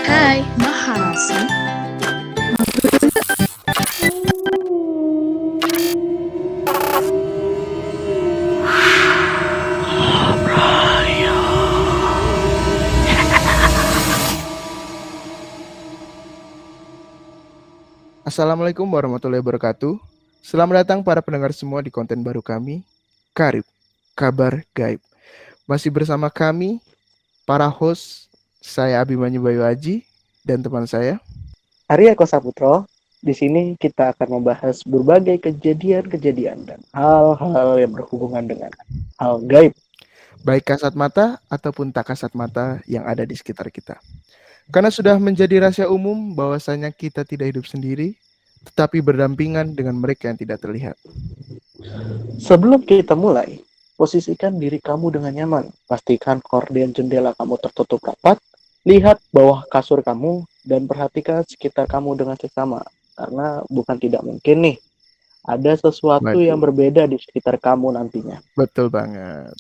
Hai, Maharasi. Assalamualaikum warahmatullahi wabarakatuh. Selamat datang para pendengar semua di konten baru kami, Karib, Kabar Gaib. Masih bersama kami, para host, saya Abimanyu Bayu Aji, dan teman saya. Arya Kosaputro, di sini kita akan membahas berbagai kejadian-kejadian dan hal-hal yang berhubungan dengan hal gaib. Baik kasat mata ataupun tak kasat mata yang ada di sekitar kita. Karena sudah menjadi rahasia umum bahwasanya kita tidak hidup sendiri, tetapi berdampingan dengan mereka yang tidak terlihat. Sebelum kita mulai, posisikan diri kamu dengan nyaman. Pastikan korden jendela kamu tertutup rapat, lihat bawah kasur kamu, dan perhatikan sekitar kamu dengan seksama. Karena bukan tidak mungkin nih, ada sesuatu yang Waduh, berbeda di sekitar kamu nantinya. betul banget.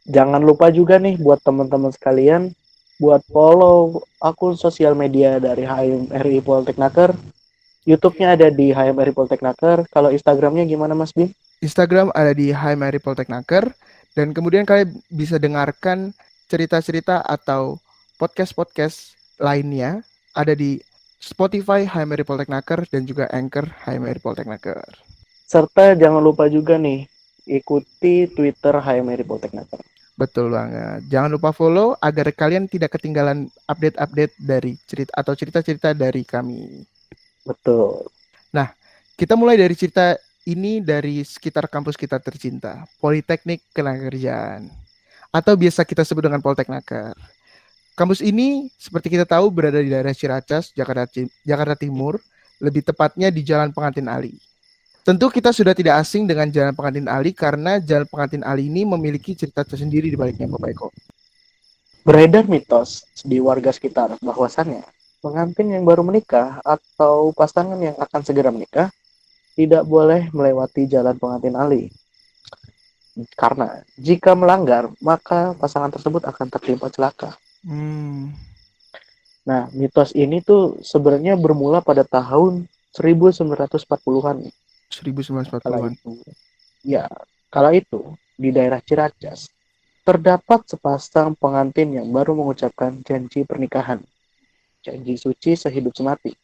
Jangan lupa juga nih buat teman-teman sekalian, buat follow akun sosial media dari HMRI Polteknaker. YouTube-nya ada di HMRI Polteknaker. Kalau Instagramnya gimana Mas Bim? Instagram ada di Hi Mary Polteknaker, dan kemudian kalian bisa dengarkan cerita-cerita atau podcast-podcast lainnya ada di Spotify Hi Mary Polteknaker dan juga Anchor Hi Mary Polteknaker. Serta jangan lupa juga nih, ikuti Twitter HMRI Polteknaker. Betul banget. Jangan lupa follow agar kalian tidak ketinggalan update-update dari cerita-cerita dari kami. Betul. Nah, kita mulai dari cerita ini dari sekitar kampus kita tercinta, Politeknik Ketenagakerjaan, atau biasa kita sebut dengan Polteknaker. Kampus ini seperti kita tahu berada di daerah Ciracas, Jakarta Timur, lebih tepatnya di Jalan Pengantin Ali. Tentu kita sudah tidak asing dengan Jalan Pengantin Ali karena Jalan Pengantin Ali ini memiliki cerita tersendiri di baliknya, Bapak Eko. Beredar mitos di warga sekitar bahwasannya pengantin yang baru menikah atau pasangan yang akan segera menikah tidak boleh melewati jalan pengantin Ali. Karena jika melanggar, maka pasangan tersebut akan tertimpa celaka. Hmm, Nah, mitos ini tuh sebenarnya bermula pada tahun 1940-an. Kala 1940-an. itu, ya, kala itu di daerah Ciracas terdapat sepasang pengantin yang baru mengucapkan janji pernikahan, janji suci sehidup semati.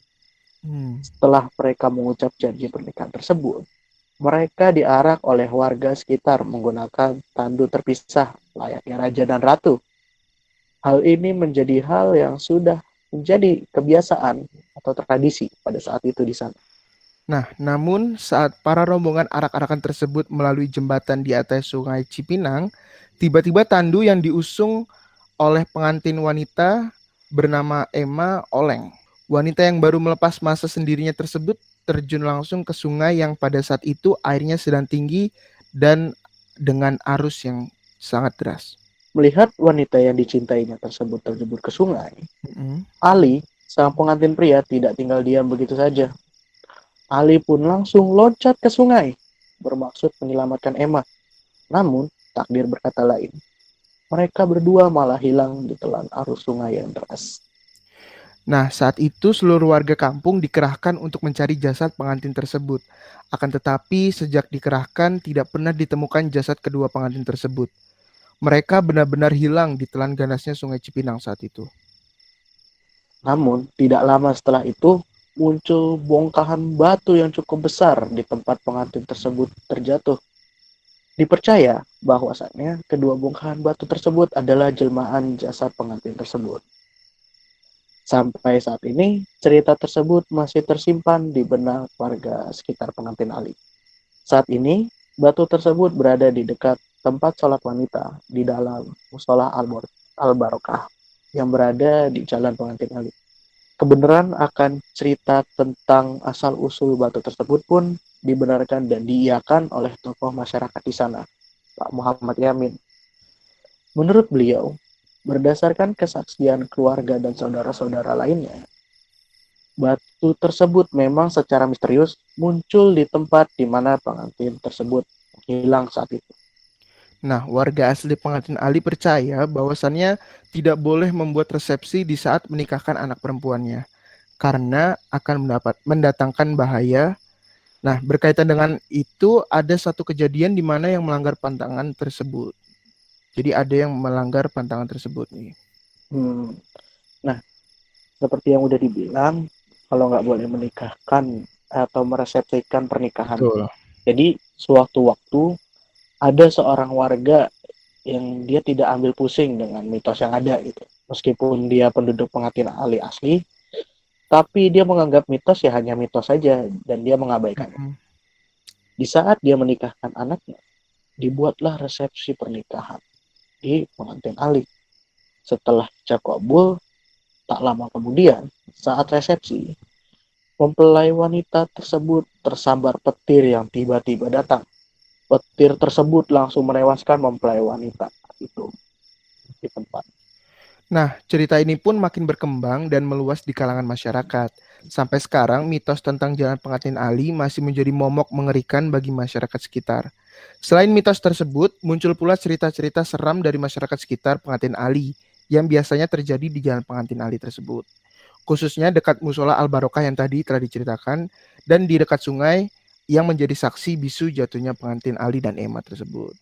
Hmm. Setelah mereka mengucap janji pernikahan tersebut, mereka diarak oleh warga sekitar menggunakan tandu terpisah layaknya raja dan ratu. Hal ini menjadi hal yang sudah menjadi kebiasaan atau tradisi pada saat itu di sana. Nah, namun saat para rombongan arak-arakan tersebut melalui jembatan di atas Sungai Cipinang, tiba-tiba tandu yang diusung oleh pengantin wanita bernama Emma Oleng. Wanita yang baru melepas masa sendirinya tersebut terjun langsung ke sungai yang pada saat itu airnya sedang tinggi dan dengan arus yang sangat deras. Melihat wanita yang dicintainya tersebut terjebur ke sungai, Mm-mm. Ali, sang pengantin pria, tidak tinggal diam begitu saja. Ali pun langsung loncat ke sungai, bermaksud menyelamatkan Emma. Namun, takdir berkata lain. Mereka berdua malah hilang di telan arus sungai yang deras. Nah, saat itu seluruh warga kampung dikerahkan untuk mencari jasad pengantin tersebut. Akan tetapi, sejak dikerahkan, tidak pernah ditemukan jasad kedua pengantin tersebut. Mereka benar-benar hilang di telan ganasnya Sungai Cipinang saat itu. Namun, tidak lama setelah itu, muncul bongkahan batu yang cukup besar di tempat pengantin tersebut terjatuh. Dipercaya bahwasannya kedua bongkahan batu tersebut adalah jelmaan jasad pengantin tersebut. Sampai saat ini, cerita tersebut masih tersimpan di benak warga sekitar pengantin Ali. Saat ini, batu tersebut berada di dekat tempat sholat wanita di dalam musola Al-Barokah yang berada di Jalan Pengantin Ali. Kebenaran akan cerita tentang asal-usul batu tersebut pun dibenarkan dan diiyakan oleh tokoh masyarakat di sana, Pak Muhammad Yamin. Menurut beliau, berdasarkan kesaksian keluarga dan saudara-saudara lainnya, batu tersebut memang secara misterius muncul di tempat di mana pengantin tersebut hilang saat itu. Nah, warga asli Pengantin Ali percaya bahwasannya tidak boleh membuat resepsi di saat menikahkan anak perempuannya karena akan mendatangkan bahaya. Nah, berkaitan dengan itu ada satu kejadian di mana yang melanggar pantangan tersebut. Jadi ada yang melanggar pantangan tersebut nih. Hmm. Nah, seperti yang udah dibilang, kalau nggak boleh menikahkan atau meresepsikan pernikahan. Betul. Jadi, suatu waktu ada seorang warga yang dia tidak ambil pusing dengan mitos yang ada gitu. Meskipun dia penduduk Pengantin Ali asli, tapi dia menganggap mitos ya hanya mitos saja dan dia mengabaikannya. Mm-mm. Di saat dia menikahkan anaknya, dibuatlah resepsi pernikahan di Pengantin Ali. Setelah ijab kabul, tak lama kemudian, saat resepsi, mempelai wanita tersebut tersambar petir yang tiba-tiba datang. Petir tersebut langsung menewaskan mempelai wanita itu di tempat. Nah, cerita ini pun makin berkembang dan meluas di kalangan masyarakat. Sampai sekarang, mitos tentang Jalan Pengantin Ali masih menjadi momok mengerikan bagi masyarakat sekitar. Selain mitos tersebut, muncul pula cerita-cerita seram dari masyarakat sekitar Pengantin Ali yang biasanya terjadi di Jalan Pengantin Ali tersebut. Khususnya dekat musola Al-Barokah yang tadi telah diceritakan dan di dekat sungai yang menjadi saksi bisu jatuhnya Pengantin Ali dan Emma tersebut.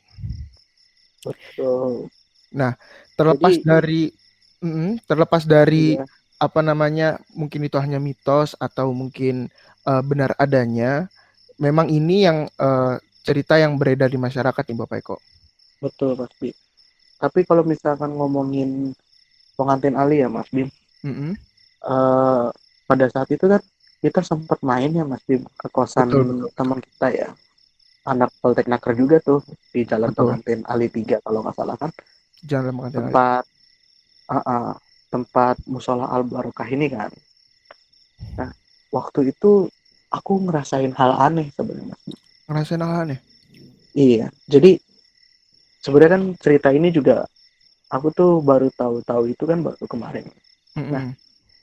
Betul. Nah, terlepas Jadi dari terlepas dari iya, apa namanya, mungkin itu hanya mitos atau mungkin benar adanya, memang ini yang cerita yang beredar di masyarakat nih Bapak Eko. betul Mas Bim. Tapi kalau misalkan ngomongin pengantin Ali ya Mas Bim, Mm-mm. eh, pada saat itu kan kita sempat main ya Mas Bim ke kosan Betul, betul, teman kita ya, anak Polteknaker juga tuh di Jalan betul. Pengantin Ali 3 kalau nggak salah kan, Jalan Pengantin Ali. tempat uh, uh, tempat musola Al Barokah ini kan. Nah, waktu itu aku ngerasain hal aneh sebenarnya Mas Bim. Ngerasain hal aneh. Iya, jadi sebenarnya kan cerita ini juga aku tuh baru tahu-tahu itu kan baru kemarin. Nah, Mm-mm.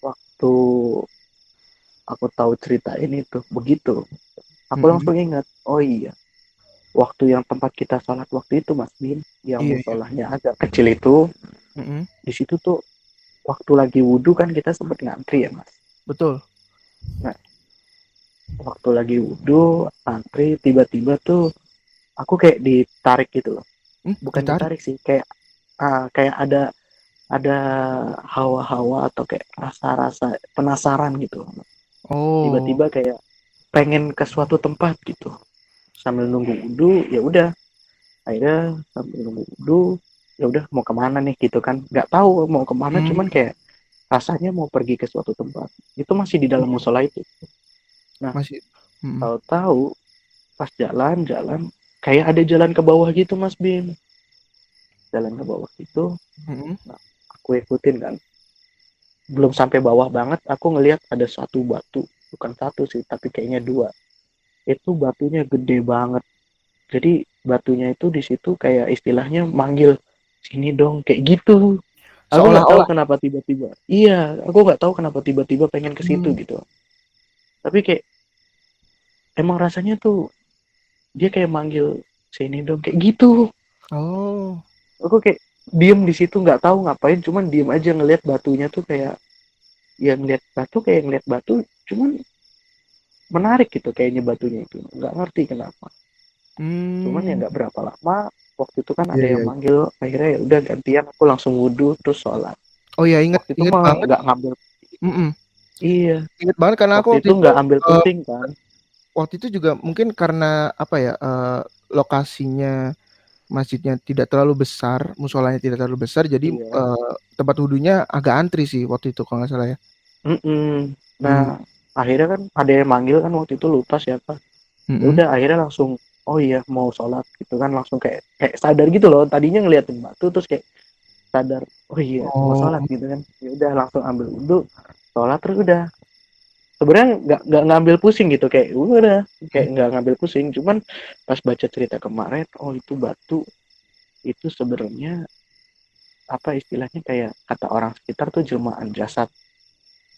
waktu aku tahu cerita ini tuh begitu, aku Mm-mm. langsung ingat, oh iya, waktu yang tempat kita sholat waktu itu Mas Bin, yang Iya, iya. musolahnya agak kecil itu, Mm-mm. di situ tuh waktu lagi wudhu kan kita sempet ngantri ya Mas. Betul. Nah, waktu lagi wudhu, antri, tiba-tiba tuh aku kayak ditarik gitu loh. Bukan Ditarik. ditarik sih, kayak ada hawa-hawa atau kayak rasa-rasa penasaran gitu. Oh. Tiba-tiba kayak pengen ke suatu tempat gitu. Sambil nunggu wudhu, ya udah. Akhirnya sambil nunggu wudhu, ya udah mau kemana nih gitu kan? Nggak tahu mau kemana, Hmm. cuman kayak rasanya mau pergi ke suatu tempat. Itu masih di dalam Iya, musola itu. Nah, masih. Mm-mm. tahu-tahu pas jalan-jalan kayak ada jalan ke bawah gitu Mas Bim. Jalan ke bawah gitu, Mm-mm. nah, aku ikutin kan. Belum sampai bawah banget, aku ngelihat ada satu batu. Bukan satu sih, tapi kayaknya dua. Itu batunya gede banget. Jadi batunya itu di situ kayak istilahnya manggil sini dong kayak gitu. Aku nggak tahu Seolah-olah. kenapa tiba-tiba. Iya, aku nggak tahu kenapa tiba-tiba pengen ke situ Hmm. gitu. Tapi kayak emang rasanya tuh dia kayak manggil sini dong kayak gitu. Oh. Aku kayak diem di situ nggak tahu ngapain, cuman diem aja ngelihat batunya tuh kayak ya ngeliat batu kayak ngeliat batu, cuman menarik gitu kayaknya batunya itu. Nggak ngerti kenapa. Cuman ya Hmm. nggak berapa lama waktu itu kan Iya, ada iya, yang iya. manggil, akhirnya ya udah gantian aku langsung wudhu terus sholat. Oh ya, inget Waktu itu inget mah banget. nggak ngambil. Mm-mm. Iya, Inget banget karena aku waktu waktu itu itu nggak ambil pusing kan. waktu itu juga mungkin karena apa ya, lokasinya masjidnya tidak terlalu besar, musolanya tidak terlalu besar, jadi Iya. tempat wudhunya agak antri sih waktu itu kalau nggak salah ya. Mm-mm. Nah, Hmm. akhirnya kan ada yang manggil kan waktu itu lupa siapa. Ya Mm-mm. udah akhirnya langsung oh iya mau sholat gitu kan, langsung kayak sadar gitu loh, tadinya ngeliatin batu terus kayak sadar oh iya mau Oh. sholat gitu kan, ya udah langsung ambil wudhu, sholat terus udah. Sebenarnya nggak ngambil pusing gitu, kayak udah kayak Mm. nggak ngambil pusing, cuman pas baca cerita kemarin oh itu batu itu sebenarnya apa istilahnya, kayak kata orang sekitar tuh jelmaan jasad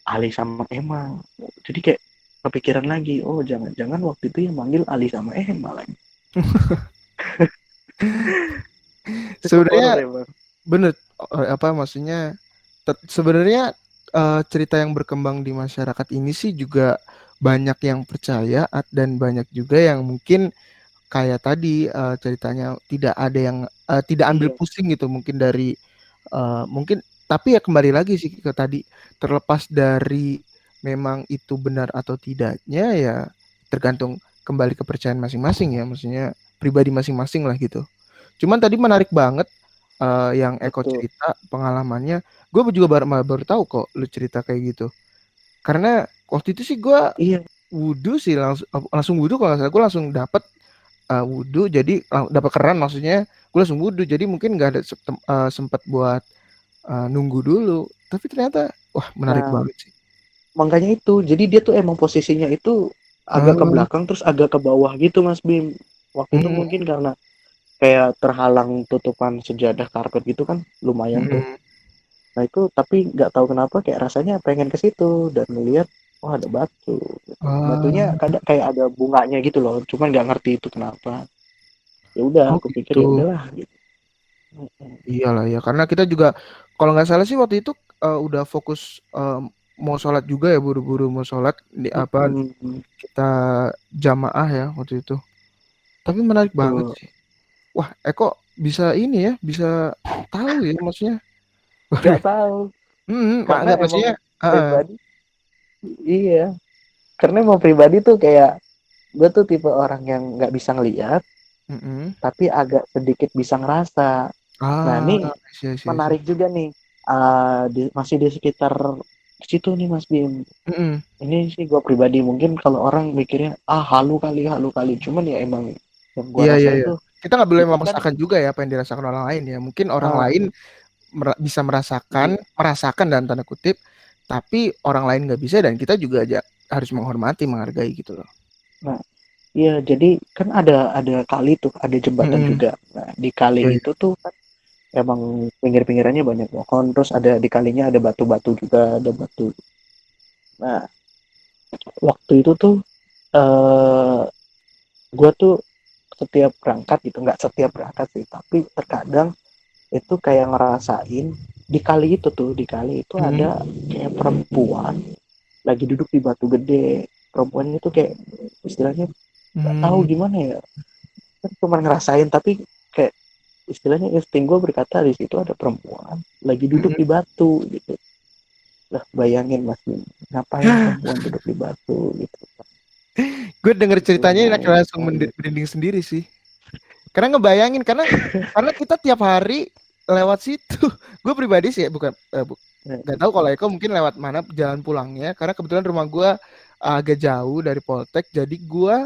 Ali sama Emma. Jadi kayak kepikiran lagi, oh jangan-jangan waktu itu yang manggil Ali sama Emma lagi. Cukup horor Sebenarnya emang. bener, apa maksudnya, sebenarnya cerita yang berkembang di masyarakat ini sih juga banyak yang percaya dan banyak juga yang mungkin kayak tadi ceritanya tidak ada yang tidak ambil Iya, pusing gitu mungkin dari mungkin, tapi ya kembali lagi sih ke tadi, terlepas dari memang itu benar atau tidaknya ya tergantung kembali kepercayaan masing-masing ya, maksudnya pribadi masing-masing lah gitu. Cuman tadi menarik banget yang Eko betul. cerita pengalamannya. Gue juga baru tahu kok lu cerita kayak gitu. Karena waktu itu sih gue Iya. wudhu sih langsung wudhu kalau nggak salah, gue langsung dapet wudhu, jadi dapat keran maksudnya, gue langsung wudhu, jadi mungkin nggak ada sempat buat nunggu dulu, tapi ternyata wah menarik Nah, banget sih. makanya itu. Jadi dia tuh emang posisinya itu agak ke Hmm, belakang terus agak ke bawah gitu Mas Bim. Waktu itu hmm, mungkin karena kayak terhalang tutupan sejadah karpet gitu kan lumayan tuh. hmm. Nah itu tapi nggak tahu kenapa kayak rasanya pengen ke situ dan melihat oh ada batu gitu. Batunya Ah, kadang kayak ada bunganya gitu loh. Cuman nggak ngerti itu kenapa. Ya udah oh aku pikir gitu. ya udahlah gitu. Mm-mm. Iyalah ya, karena kita juga kalau nggak salah sih waktu itu udah fokus mau sholat juga ya, buru-buru mau sholat di apa, Mm-mm. kita jamaah ya waktu itu. Tapi menarik banget Betul. sih. Wah, Eko bisa ini ya, bisa tahu ya maksudnya. Nggak tahu karena Nggak emang maksudnya. Heeh. pribadi iya karena emang pribadi tuh kayak gue tuh tipe orang yang nggak bisa ngeliat Mm-mm. tapi agak sedikit bisa ngerasa. Nah Ah, ini iya. menarik juga nih. Masih di sekitar situ nih Mas Bim. Mm-mm. Ini sih gue pribadi mungkin kalau orang mikirnya halu kali cuman ya emang yang gue Iya, iya, rasain iya. tuh Kita nggak boleh itu kan memaksakan juga ya apa yang dirasakan orang lain ya. Mungkin orang ah lain bisa iya. merasakan dalam tanda kutip, tapi orang lain nggak bisa dan kita juga aja harus menghormati, menghargai gitu loh. Nah iya jadi kan ada kali tuh ada jembatan Mm-mm. juga. Nah di kali Iya, iya. itu tuh kan emang pinggir-pinggirannya banyak pohon terus ada di kalinya ada batu-batu juga ada batu. Nah waktu itu tuh eh gue tuh setiap berangkat gitu nggak setiap berangkat sih tapi terkadang itu kayak ngerasain di kali itu tuh di kali itu Mm-mm. ada kayak perempuan lagi duduk di batu gede. Perempuan itu kayak istilahnya nggak tahu Hmm. gimana ya kan cuma ngerasain tapi kayak istilahnya insting gue berkata di situ ada perempuan lagi duduk Mm-mm. di batu gitu. Lah bayangin Mas Bim ngapain perempuan duduk di batu gitu. Gue denger Itu ceritanya ini mau langsung merinding sendiri sih. Karena ngebayangin, karena kita tiap hari lewat situ. Gue pribadi sih bukan nggak tahu kalau Eko mungkin lewat mana jalan pulangnya. Karena kebetulan rumah gue agak jauh dari Poltek, jadi gue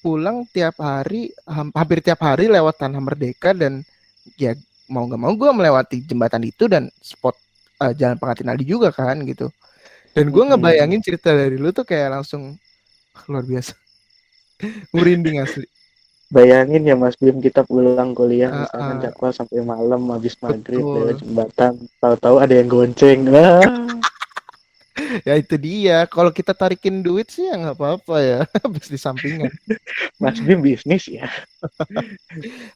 pulang tiap hari, hampir tiap hari lewat Tanah Merdeka, dan ya mau nggak mau gue melewati jembatan itu dan spot Jalan Pengantin Ali juga kan gitu. Dan gue ngebayangin cerita dari lu tuh kayak langsung luar biasa, merinding asli. bayangin ya Mas Bim kita pulang kuliah Uh, misalkan uh, jadwal sampai malam habis maghrib lewat betul. jembatan tahu-tahu ada yang gonceng Ya itu dia. Kalau kita tarikin duit sih ya nggak apa-apa ya, habis di sampingan. Mas Bim bisnis ya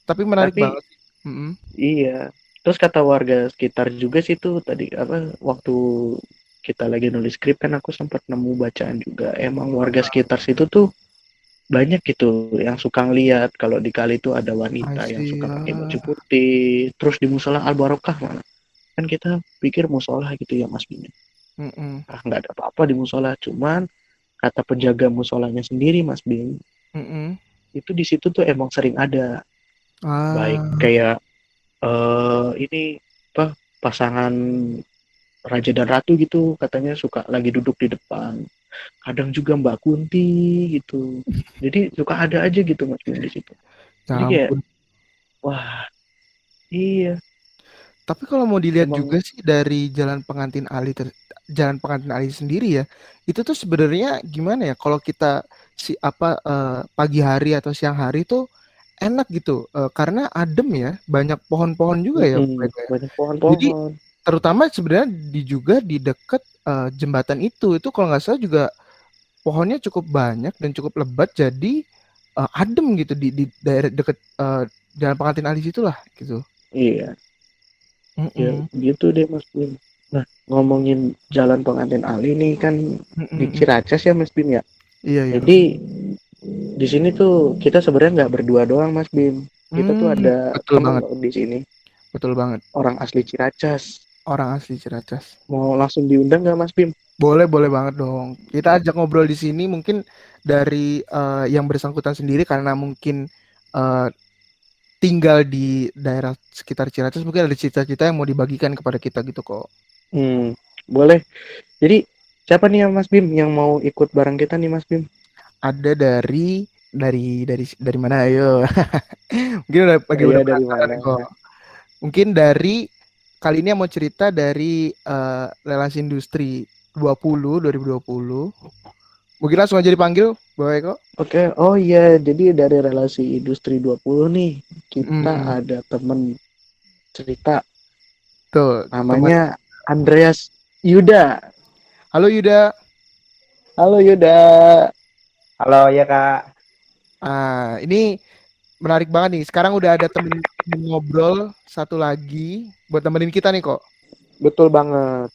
Tapi menarik tapi banget sih. Mm-mm. iya terus kata warga sekitar juga sih tuh tadi apa waktu kita lagi nulis skrip kan aku sempat nemu bacaan juga emang warga sekitar situ tuh banyak gitu yang suka ngeliat kalau di kali itu ada I wanita yang see suka pakai baju ya. putih terus di musola Al Barokah mana kan kita pikir musola gitu ya Mas Bim Mm-mm. nggak ada apa-apa di musola cuman kata penjaga musolanya sendiri Mas Bim Mm-mm. itu di situ tuh emang sering ada baik Ah, kayak ini apa pasangan raja dan ratu gitu katanya suka lagi duduk di depan kadang juga Mbak Kunti gitu jadi suka ada aja gitu Mas Bim di situ ya jadi kayak ampun. wah iya Tapi kalau mau dilihat emang juga sih dari Jalan Pengantin Ali sendiri ya, itu tuh sebenarnya gimana ya? Kalau kita pagi hari atau siang hari tuh enak gitu, karena adem ya, banyak pohon-pohon juga ya, Pak Eko ya. banyak Jadi pohon-pohon terutama sebenarnya juga di dekat jembatan itu kalau nggak salah juga pohonnya cukup banyak dan cukup lebat, jadi adem gitu di daerah deket Jalan Pengantin Ali situlah gitu. Iya, ya Mm-mm. gitu deh Mas Bim. Nah, ngomongin Jalan Pengantin Ali nih kan di Mm-mm. Ciracas ya Mas Bim ya. Iya ya. Jadi di sini tuh kita sebenarnya nggak berdua doang Mas Bim. Kita tuh ada Betul temen banget, loh di sini, betul banget. orang asli Ciracas. Orang asli Ciracas. Mau langsung diundang nggak Mas Bim? Boleh, boleh banget dong. Kita ajak ngobrol di sini mungkin dari yang bersangkutan sendiri karena mungkin eh, tinggal di daerah sekitar Ciracas, mungkin ada cita-cita yang mau dibagikan kepada kita gitu kok. Boleh. Jadi siapa nih ya Mas Bim yang mau ikut bareng kita nih Mas Bim? Ada dari mana ayo. Mungkin udah Iya dari penasaran mana? kok. Mungkin dari kali ini yang mau cerita dari relasi industri 2020. Mungkin langsung aja dipanggil, Bapak Eko. Oke, oh iya, jadi dari relasi industri 20 nih, kita Hmm, ada temen cerita tuh teman. namanya Andreas Yuda. Halo Yuda. Halo Yuda. Halo ya Kak. Ini menarik banget nih. Sekarang udah ada temen ngobrol satu lagi buat temenin kita nih kok. Betul banget.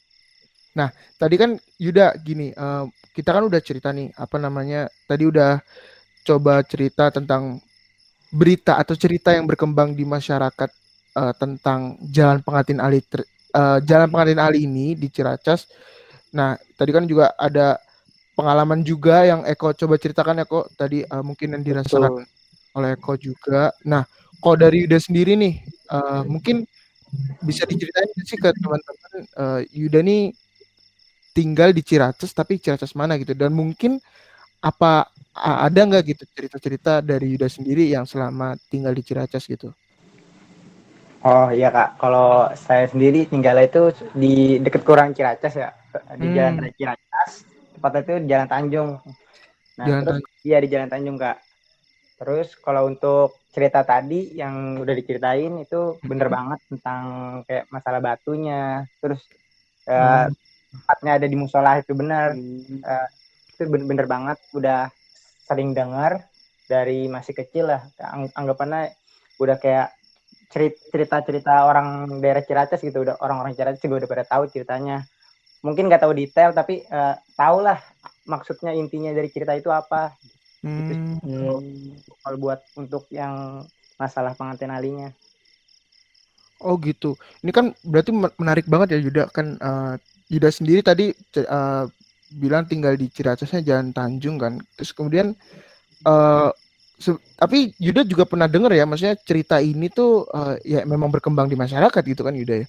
Nah, tadi kan Yuda gini, kita kan udah cerita nih, apa namanya, tadi udah coba cerita tentang berita atau cerita yang berkembang di masyarakat tentang Jalan Pengantin Ali ini di Ciracas. Nah, tadi kan juga ada pengalaman juga yang Eko coba ceritakan Eko tadi mungkin yang dirasakan Betul. oleh Eko juga. Nah, kalau dari Yuda sendiri nih, mungkin bisa diceritain nggak sih ke teman-teman Yuda nih tinggal di Ciracas tapi Ciracas mana gitu dan mungkin apa ada nggak gitu cerita-cerita dari Yuda sendiri yang selama tinggal di Ciracas gitu? Oh iya Kak, kalau saya sendiri tinggalnya itu di dekat Kurang Ciracas ya, di Jalan Hmm, Raya Ciracas, tepatnya itu di Jalan Tanjung. Nah jangan terus tanya. iya di Jalan Tanjung Kak. Terus kalau untuk cerita tadi yang udah diceritain itu bener banget tentang kayak masalah batunya, terus Oh, tempatnya ada di musola itu benar. Hmm, Eh, itu bener banget, udah sering dengar dari masih kecil lah. Anggapannya udah kayak cerita-cerita orang daerah Ciracas gitu, udah orang-orang Ciracas juga udah pada tahu ceritanya. Mungkin nggak tahu detail tapi tahu lah maksudnya intinya dari cerita itu apa gitu sih. hmm. hmm, Kalau buat untuk yang masalah pengantin alinya. Oh gitu. Ini kan berarti menarik banget ya Yuda kan Yuda sendiri tadi bilang tinggal di Ciracasnya Jalan Tanjung kan. Terus kemudian eh tapi Yuda juga pernah dengar ya, maksudnya cerita ini tuh ya memang berkembang di masyarakat gitu kan Yuda ya.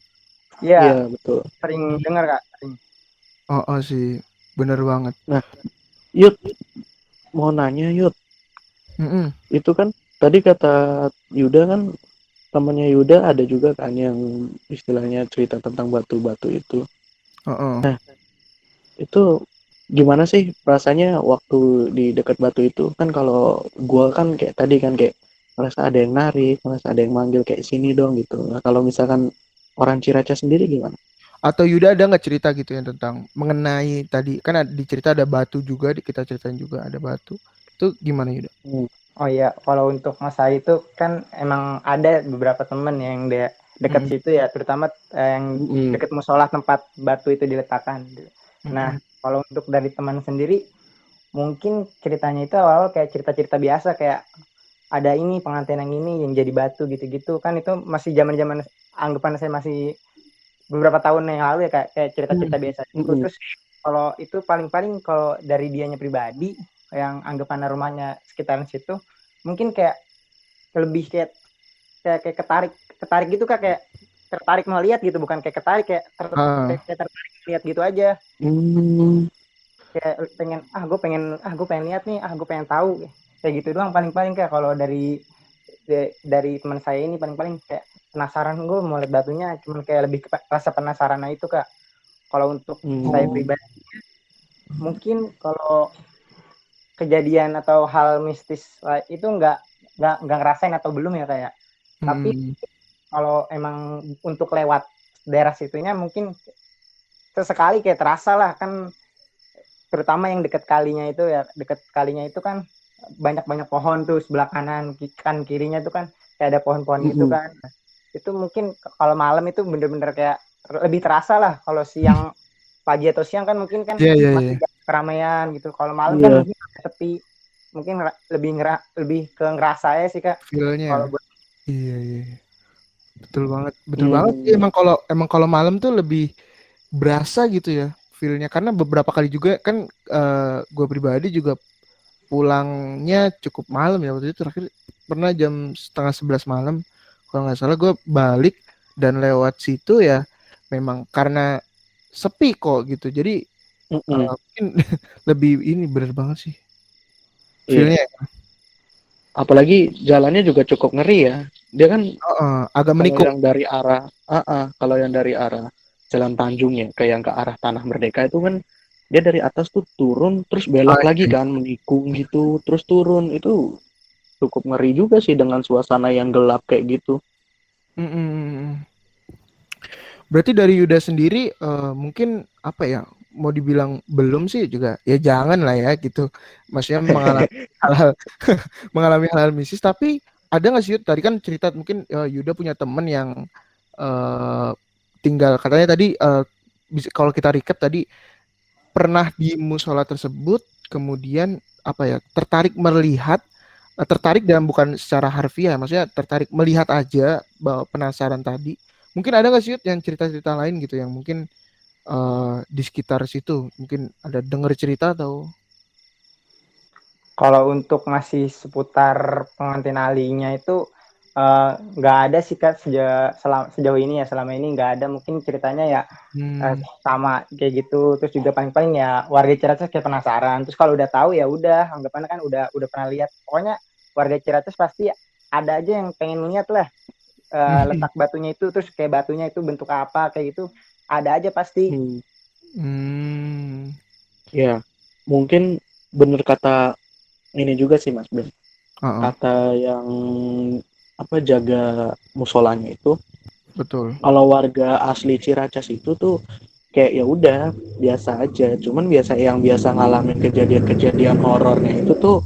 Iya, iya betul. sering dengar Kak, sering. Oh, oh sih, bener banget. Nah, Yud, mau nanya Yud, Mm-mm. itu kan tadi kata Yuda kan temannya Yuda ada juga kan yang istilahnya cerita tentang batu-batu itu. Oh, oh. Nah, itu gimana sih rasanya waktu di dekat batu itu kan kalau gua kan kayak tadi kan kayak merasa ada yang narik, merasa ada yang manggil kayak sini dong gitu. Nah, kalau misalkan orang Ciracas sendiri gimana? Atau Yuda ada nggak cerita gitu yang tentang mengenai tadi kan di cerita ada batu juga, kita ceritain juga ada batu. Itu gimana Yuda? Hmm. Oh iya, kalau untuk masalah itu kan emang ada beberapa temen yang dia dekat Mm-mm. situ ya, terutama yang Mm-mm. dekat musola tempat batu itu diletakkan. Nah, Mm-mm. kalau untuk dari teman sendiri, mungkin ceritanya itu awal kayak cerita-cerita biasa kayak ada ini pengantin yang ini yang jadi batu gitu-gitu kan itu masih zaman-zaman anggapan saya masih beberapa tahun yang lalu ya kayak cerita-cerita biasa itu. Mm-mm. Terus kalau itu paling-paling kalau dari dianya pribadi yang anggapan rumahnya sekitaran situ mungkin kayak lebih kayak ketarik ketarik gitu kak kayak tertarik melihat gitu bukan kayak ketarik Ah, kayak tertarik melihat gitu aja Hmm. kayak pengen gue pengen lihat nih gue pengen tahu kayak gitu doang paling-paling kayak kalau dari teman saya ini paling-paling kayak penasaran gue mau lihat batunya cuman kayak lebih ke rasa penasaran itu kak kalau untuk saya Hmm. pribadi mungkin kalau kejadian atau hal mistis itu nggak ngerasain atau belum ya kayak tapi mm-mm. kalau emang untuk lewat daerah situnya mungkin sesekali kayak terasa lah kan terutama yang dekat kalinya itu ya dekat kalinya itu kan banyak pohon tuh sebelah kanan kan kirinya tuh kan kayak ada pohon-pohon gitu kan. Itu mungkin kalau malam itu bener-bener kayak lebih terasa lah. Kalau siang pagi atau siang kan mungkin kan Iya, iya, iya. masih keramaian gitu. Kalau malam kan Iya. mungkin sepi. Mungkin lebih ke ngerasa ya sih Kak. Feel-nya. Kalau buat Iya, iya. Betul banget. Betul banget sih. Emang kalau malam tuh lebih berasa gitu ya feel-nya, karena beberapa kali juga kan gue pribadi juga pulangnya cukup malam ya. Waktu itu terakhir pernah jam setengah 11 malam kalau nggak salah gue balik, dan lewat situ ya memang karena sepi kok gitu, jadi mungkin lebih ini bener banget sih Iya. feel-nya. Apalagi jalannya juga cukup ngeri ya. Dia kan Agak kalau menikung. yang dari arah kalau yang dari arah Jalan Tanjung ya, kayak yang ke arah Tanah Merdeka itu kan dia dari atas tuh turun terus Ah, belok lagi iya. kan, menikung gitu, terus turun. Itu cukup ngeri juga sih dengan suasana yang gelap kayak gitu. Mm-mm. Berarti dari Yuda sendiri mungkin apa ya, mau dibilang belum sih juga ya jangan lah ya gitu, maksudnya mengalami hal-hal mengalami hal-hal mistis. Tapi ada nggak sih Yud? Tadi kan cerita mungkin Yuda punya temen yang eh, tinggal katanya tadi kalau kita recap tadi pernah di musola tersebut, kemudian apa ya, tertarik melihat, tertarik dan bukan secara harfiah, maksudnya tertarik melihat aja, bahwa penasaran tadi. Mungkin ada nggak sih Yud, yang cerita-cerita lain gitu yang mungkin di sekitar situ mungkin ada dengar cerita atau kalau untuk masih seputar pengantin alinya itu nggak ada sih Kak sejauh ini ya, selama ini nggak ada. Mungkin ceritanya ya sama kayak gitu. Terus juga paling-paling ya warga Ciracas kayak penasaran. Terus kalau udah tahu ya udah, anggapannya kan udah pernah lihat. Pokoknya warga Ciracas pasti ada aja yang pengen lihat lah letak batunya itu, terus kayak batunya itu bentuk apa kayak gitu. Ada aja pasti. Hmm, hmm, ya, mungkin bener kata ini juga sih Mas Ben. uh-uh, Kata yang jaga musolanya itu, betul. kalau warga asli Ciracas itu tuh kayak ya udah biasa aja. Cuman yang biasa ngalamin kejadian-kejadian horornya itu tuh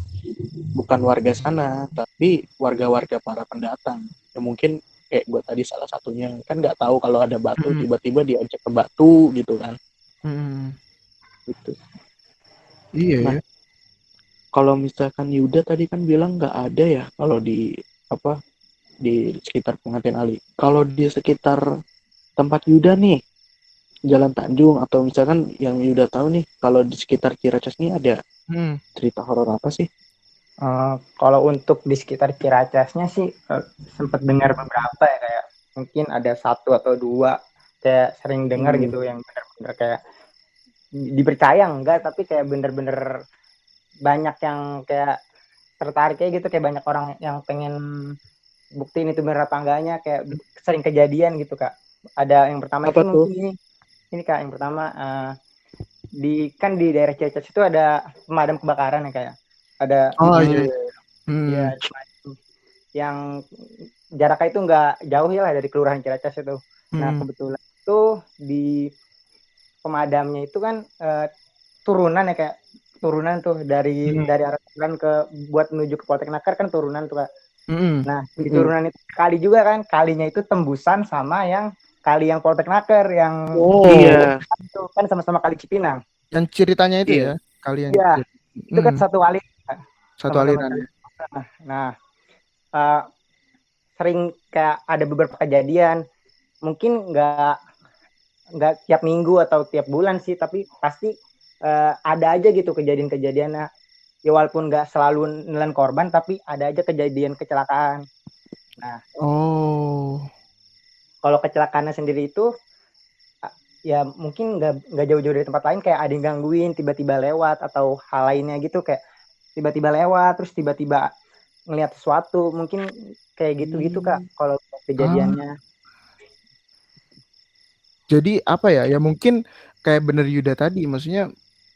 bukan warga sana, tapi warga-warga para pendatang. Ya mungkin kayak gue tadi salah satunya kan nggak tahu kalau ada batu, Mm-mm. tiba-tiba diajak ke batu gitu kan. Mm-mm. Gitu. Iya Nah, ya. kalau misalkan Yuda tadi kan bilang nggak ada ya kalau di apa di sekitar pengantin Ali. Kalau di sekitar tempat Yuda nih, Jalan Tanjung atau misalkan yang Yuda tahu nih, kalau di sekitar Ciracas nih ada Hmm. cerita horor apa sih? Kalau untuk di sekitar Ciracasnya sih sempat dengar beberapa ya, kayak mungkin ada satu atau dua kayak sering dengar Hmm. gitu yang benar-benar kayak dipercaya enggak, tapi kayak bener-bener banyak yang kayak tertarik kayak gitu, kayak banyak orang yang pengen buktiin itu bener apa enggaknya, kayak sering kejadian gitu Kak. Ada yang pertama Apa itu tuh? mungkin ini Kak, yang pertama di daerah Ciracas itu ada pemadam kebakaran ya kayak ada Oh iya, Hmm. iya. Hmm. ya yang jaraknya itu nggak jauh ya lah dari kelurahan Ciracas itu. Nah Hmm. kebetulan itu di pemadamnya itu kan turunan ya, kayak turunan tuh Hmm. dari arah turunan ke buat menuju ke Poltek Nakar kan turunan tuh Kak. Hmm. Nah di Hmm. turunan itu kali juga kan, kalinya itu tembusan sama yang kali yang Poltek Nakar yang Oh. Iya. itu kan sama-sama kali Cipinang. Yang ceritanya itu Iya. ya, kalian Iya itu kan hmm, satu kali satu sama-sama aliran kali. ya. Nah uh, sering kayak ada beberapa kejadian, mungkin nggak tiap minggu atau tiap bulan sih, tapi pasti ada aja gitu kejadian-kejadiannya. Ya walaupun nggak selalu nelan korban, tapi ada aja kejadian kecelakaan. Nah, Oh. kalau kecelakaannya sendiri itu ya mungkin nggak jauh-jauh dari tempat lain, kayak ada yang gangguin, tiba-tiba lewat atau hal lainnya gitu, kayak tiba-tiba lewat terus tiba-tiba ngelihat sesuatu, mungkin kayak gitu-gitu Kak kalau Ah, kejadiannya. jadi apa ya? Ya mungkin kayak bener Yuda tadi, maksudnya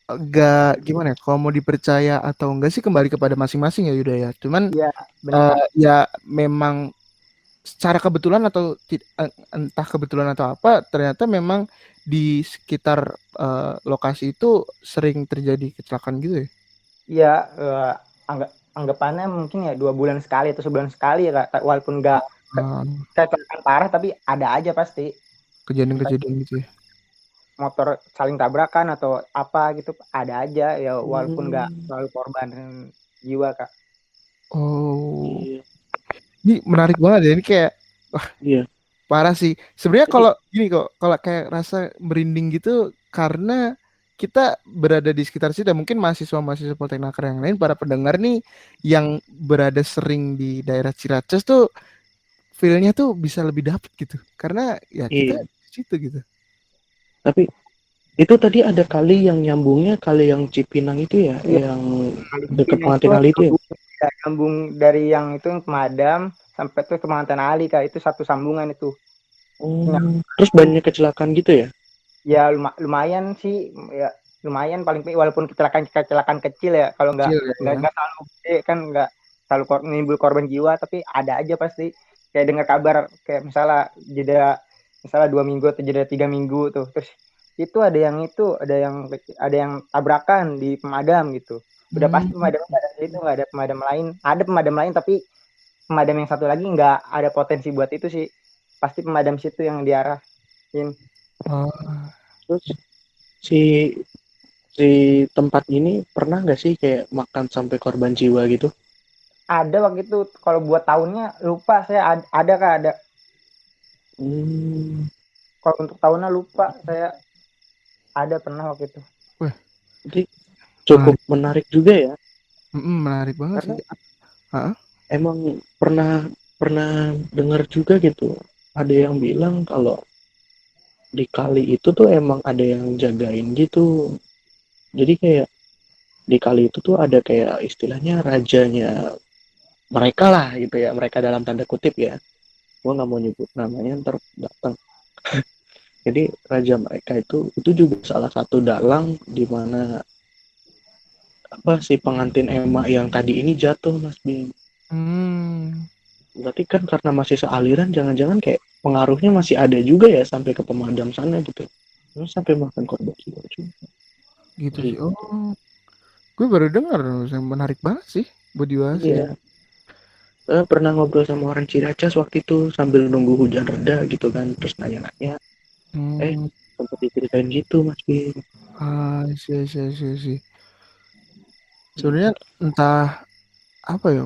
enggak gimana ya? Kalau mau dipercaya atau enggak sih kembali kepada masing-masing ya Yuda ya. Cuman Iya bener Kak. ya memang secara kebetulan atau entah kebetulan atau apa, ternyata memang di sekitar lokasi itu sering terjadi kecelakaan gitu ya. Iya anggapannya mungkin ya 2 bulan sekali atau sebulan sekali ya Kak. Walaupun nggak kecelakaan parah tapi ada aja pasti. Entah kejadian-kejadian gitu ya. motor saling tabrakan atau apa gitu ada aja ya walaupun nggak Hmm, selalu korban jiwa Kak. Oh, iya, ini menarik banget ya. Ini kayak iya. parah sih. Sebenarnya Jadi, kalau gini kok, kalau kayak rasa merinding gitu karena kita berada di sekitar situ, dan mungkin mahasiswa-mahasiswa Polteknaker yang lain, para pendengar nih yang berada sering di daerah Ciracas tuh feel-nya tuh bisa lebih dapet gitu. Karena ya kita iya. di situ gitu. Tapi itu tadi ada kali yang nyambungnya kali yang Cipinang itu ya, Iya, yang kali dekat Cipinang itu pengantin Ali itu ya. nyambung dari yang itu yang Pemadam sampai tuh ke Mantan Ali Kak itu satu sambungan itu. Oh, terus banyak kecelakaan gitu ya? Ya lumayan sih ya lumayan paling walaupun kecelakaan kecil ya kalau Kecil ya. nggak selalu gede kan nggak selalu menimbul korban jiwa tapi ada aja pasti kayak dengar kabar kayak misalnya 2 minggu atau jeda 3 minggu tuh terus ada yang tabrakan di pemadam gitu udah Hmm, pasti pemadam ada itu nggak ada pemadam lain tapi pemadam yang satu lagi nggak ada potensi buat itu sih pasti pemadam situ yang diarahin. oh, Terus si si tempat ini pernah nggak sih kayak makan sampai korban jiwa gitu? Ada waktu itu kalau buat tahunnya lupa saya ada kak ada Hmm, kalau untuk tahunnya lupa saya ada pernah waktu itu wah, jadi cukup menarik, menarik juga ya, menarik banget sih. karena Hah? emang pernah pernah dengar juga gitu. Ada yang bilang kalau di kali itu tuh emang ada yang jagain gitu. Jadi kayak di kali itu tuh ada kayak istilahnya rajanya mereka lah gitu ya, mereka dalam tanda kutip ya. Gua nggak mau nyebut namanya ntar datang. Jadi raja mereka itu juga salah satu dalang di mana apa si pengantin emak yang tadi ini jatuh Mas Bim. Hmm, Berarti kan karena masih sealiran, jangan-jangan kayak pengaruhnya masih ada juga ya sampai ke pemadam sana gitu. Terus sampai makan korban jiwa juga. gitu sih. Gitu. Oh, gue baru dengar, yang menarik banget sih buat dibahas ya. Iya. Pernah ngobrol sama orang Ciracas waktu itu sambil nunggu hujan reda gitu kan. Terus nanya-nanya. Eh, Hmm, sempat diceritain gitu Mas Bim. sih. Gitu. Sebenarnya entah apa ya,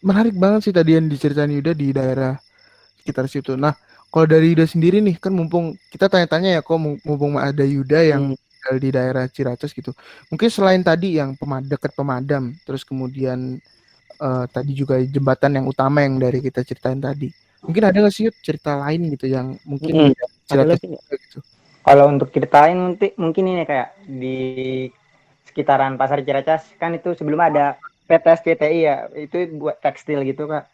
menarik banget sih tadi yang diceritain Yuda di daerah sekitar situ. Nah, kalau dari Yuda sendiri nih, kan mumpung kita tanya-tanya ya, kok mumpung ada Yuda yang Hmm, tinggal di daerah Ciracas gitu. Mungkin selain tadi yang dekat pemadam, terus kemudian tadi juga jembatan yang utama yang dari kita ceritain tadi. Mungkin ada nggak sih Yud, cerita lain gitu yang mungkin di Ada Ciracas lagi nggak? juga gitu. kalau untuk ceritain mungkin ini kayak di sekitaran pasar Ciracas kan itu sebelum ada PT SCTI ya itu buat tekstil gitu kak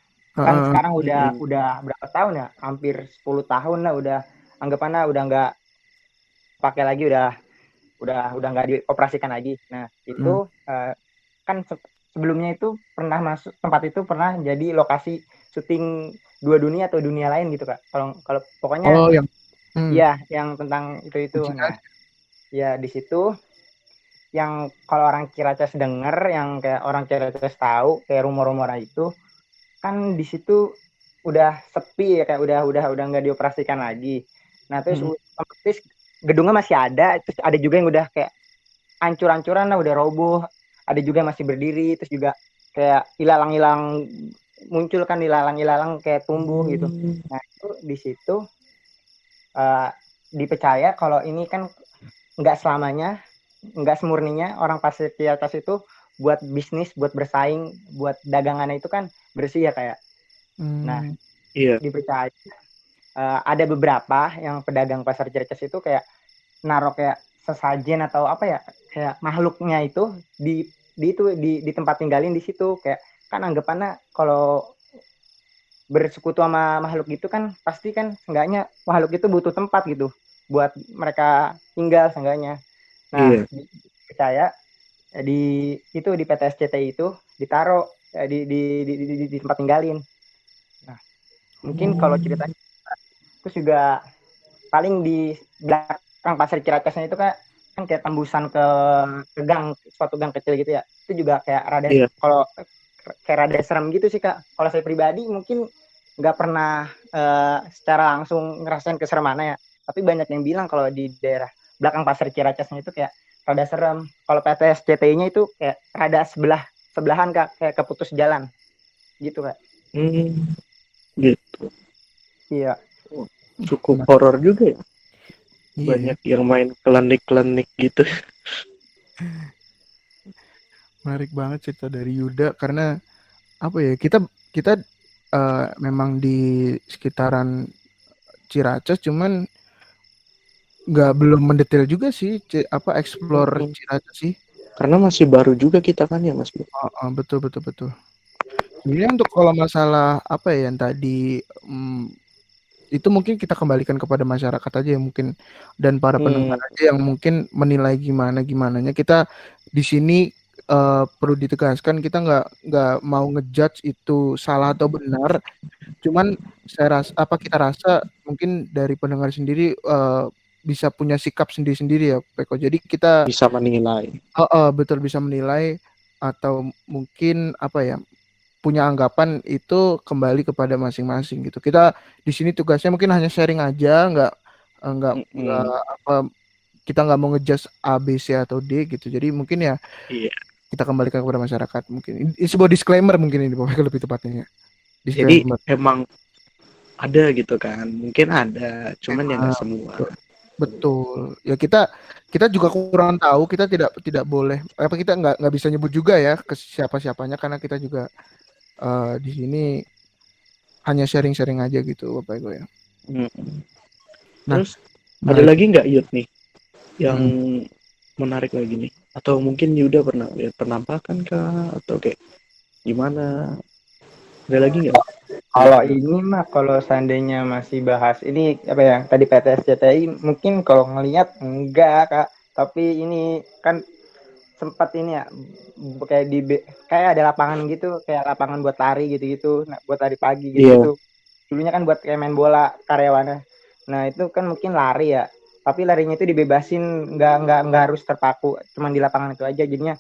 kan Heeh. sekarang Hmm, udah berapa tahun ya hampir 10 tahun lah udah anggapannya udah nggak pakai lagi udah nggak dioperasikan lagi nah Hmm. itu kan sebelumnya itu pernah masuk tempat itu pernah jadi lokasi syuting dua dunia atau dunia lain gitu kak kalau kalau pokoknya Oh, yang ya yang tentang itu bajingan. nah ya di situ yang kalau orang Ciracas denger yang kayak orang Ciracas tahu kayak rumor-rumor itu kan di situ udah sepi ya kayak udah nggak dioperasikan lagi nah terus hmm, otomatis gedungnya masih ada terus ada juga yang udah kayak ancur-ancuran lah udah roboh ada juga yang masih berdiri terus juga kayak ilalang-ilang muncul kan ilalang-ilalang kayak tumbuh gitu hmm, nah itu di situ uh, dipercaya kalau ini kan nggak selamanya nggak semurninya orang pasir di atas itu buat bisnis buat bersaing buat dagangannya itu kan bersih ya kayak nah Hmm. iya. dipercaya ada beberapa yang pedagang pasar Ciracas itu kayak naruh kayak sesajen atau apa ya kayak makhluknya itu di tempat tinggalin di situ kayak kan anggapannya kalau bersekutu sama makhluk gitu kan pasti kan seenggaknya makhluk itu butuh tempat gitu buat mereka tinggal seenggaknya nah Iya. percaya di PT SCTI itu ditaruh di tempat tinggalin nah mungkin kalau Oh, ceritanya terus juga paling di belakang pasar Ciracasnya itu kan kayak tembusan ke gang suatu gang kecil gitu ya itu juga kayak rada iya. kalau kayak rada serem gitu sih Kak. Kalau saya pribadi mungkin nggak pernah secara langsung ngerasain keseremannya ya. Tapi banyak yang bilang kalau di daerah belakang Pasar Ciracasnya itu kayak rada serem. Kalau PTS CTI-nya itu kayak rada sebelahan Kak, kayak keputus jalan gitu Kak. Gitu. Iya. Cukup horor juga ya. Iya. Banyak yang main klinik-klinik gitu. Menarik banget cerita dari Yuda karena apa ya, kita memang di sekitaran Ciracas, cuman belum mendetail juga sih explore Ciracas sih. Karena masih baru juga kita kan ya Mas. Betul. Sebenarnya untuk kalau masalah apa ya yang tadi itu mungkin kita kembalikan kepada masyarakat aja yang mungkin dan para pendengar aja yang mungkin menilai gimananya. Kita di sini perlu ditegaskan kita nggak mau ngejudge itu salah atau benar. Cuman kita rasa mungkin dari pendengar sendiri bisa punya sikap sendiri-sendiri ya Peko. Jadi kita bisa menilai. Betul, bisa menilai atau mungkin apa ya, punya anggapan itu kembali kepada masing-masing gitu. Kita di sini tugasnya mungkin hanya sharing aja, nggak kita nggak mau ngejudge A, B, C atau D gitu. Jadi mungkin ya kita kembalikan kepada masyarakat mungkin. Ini sebuah disclaimer mungkin ini Bapak lebih tepatnya. Disclaimer. Jadi emang ada gitu kan, mungkin ada, cuman ya nggak semua. Betul. Ya kita juga kurang tahu, kita tidak boleh kita nggak bisa nyebut juga ya ke siapa-siapanya karena kita juga di sini hanya sharing-sharing aja gitu Bapak Ibu ya. Terus ada lagi nggak Yud nih yang menarik lagi nih? Atau mungkin Yuda pernah lihat penampakan kah? Atau kayak gimana? Ada lagi nggak? Kalau ini mah kalau seandainya masih bahas ini apa ya tadi PTS CTI mungkin kalau ngelihat enggak Kak, tapi ini kan sempat ini ya kayak ada lapangan gitu, kayak lapangan buat lari gitu-gitu, buat lari pagi gitu. Dulunya kan buat kayak main bola karyawannya. Nah itu kan mungkin lari ya, tapi larinya itu dibebasin, nggak harus terpaku, cuman di lapangan itu aja. Jadinya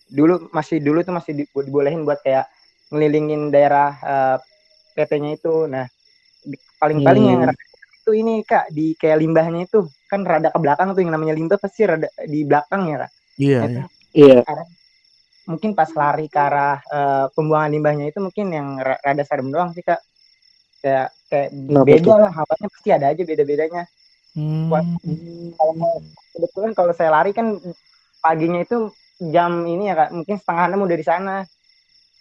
dulu tuh masih dibolehin buat kayak ngelilingin daerah PT-nya itu. Nah paling-paling yang itu ini Kak, di kayak limbahnya itu kan rada ke belakang tuh, yang namanya limbah pasti rada di belakang ya Kak. Iya. Mungkin pas lari ke arah pembuangan limbahnya itu mungkin yang rada serem doang sih Kak. Kayak beda lah, hawanya pasti ada aja beda-bedanya. Kebetulan kalau saya lari kan paginya itu jam ini ya Kak, mungkin 5:30 udah di sana.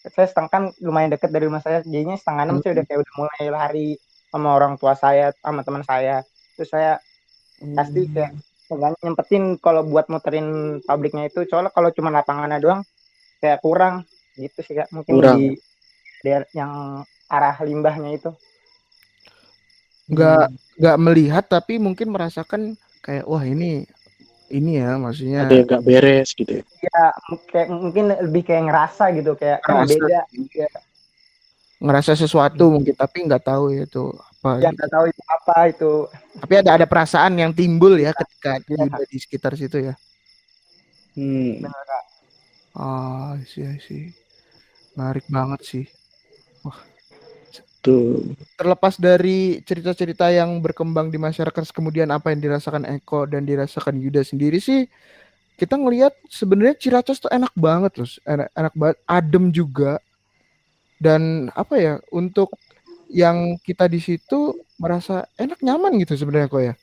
Saya kan lumayan deket dari rumah saya, jadinya 5:30 saya udah mulai lari sama orang tua saya, sama teman saya. Terus saya pasti kayak nyempetin kalau buat muterin pabriknya itu, soalnya kalau cuma lapangannya doang kayak kurang gitu sih Kak, mungkin di daerah yang arah limbahnya itu. Nggak melihat tapi mungkin merasakan kayak wah ini ya maksudnya ada yang nggak beres gitu ya. Ya kayak mungkin lebih kayak ngerasa gitu, kayak beda ya. Ngerasa sesuatu mungkin tapi nggak tahu ya itu apa ya nggak tahu itu apa itu, tapi ada perasaan yang timbul ya ketika Yuda di sekitar situ ya. Benar Kak. Sih menarik banget sih. Wah, tuh. Terlepas dari cerita-cerita yang berkembang di masyarakat, kemudian apa yang dirasakan Eko dan dirasakan Yuda sendiri sih, kita ngelihat sebenarnya Ciracas tuh enak banget loh, enak banget, adem juga. Dan apa ya, untuk yang kita di situ merasa enak nyaman gitu sebenarnya kok ya.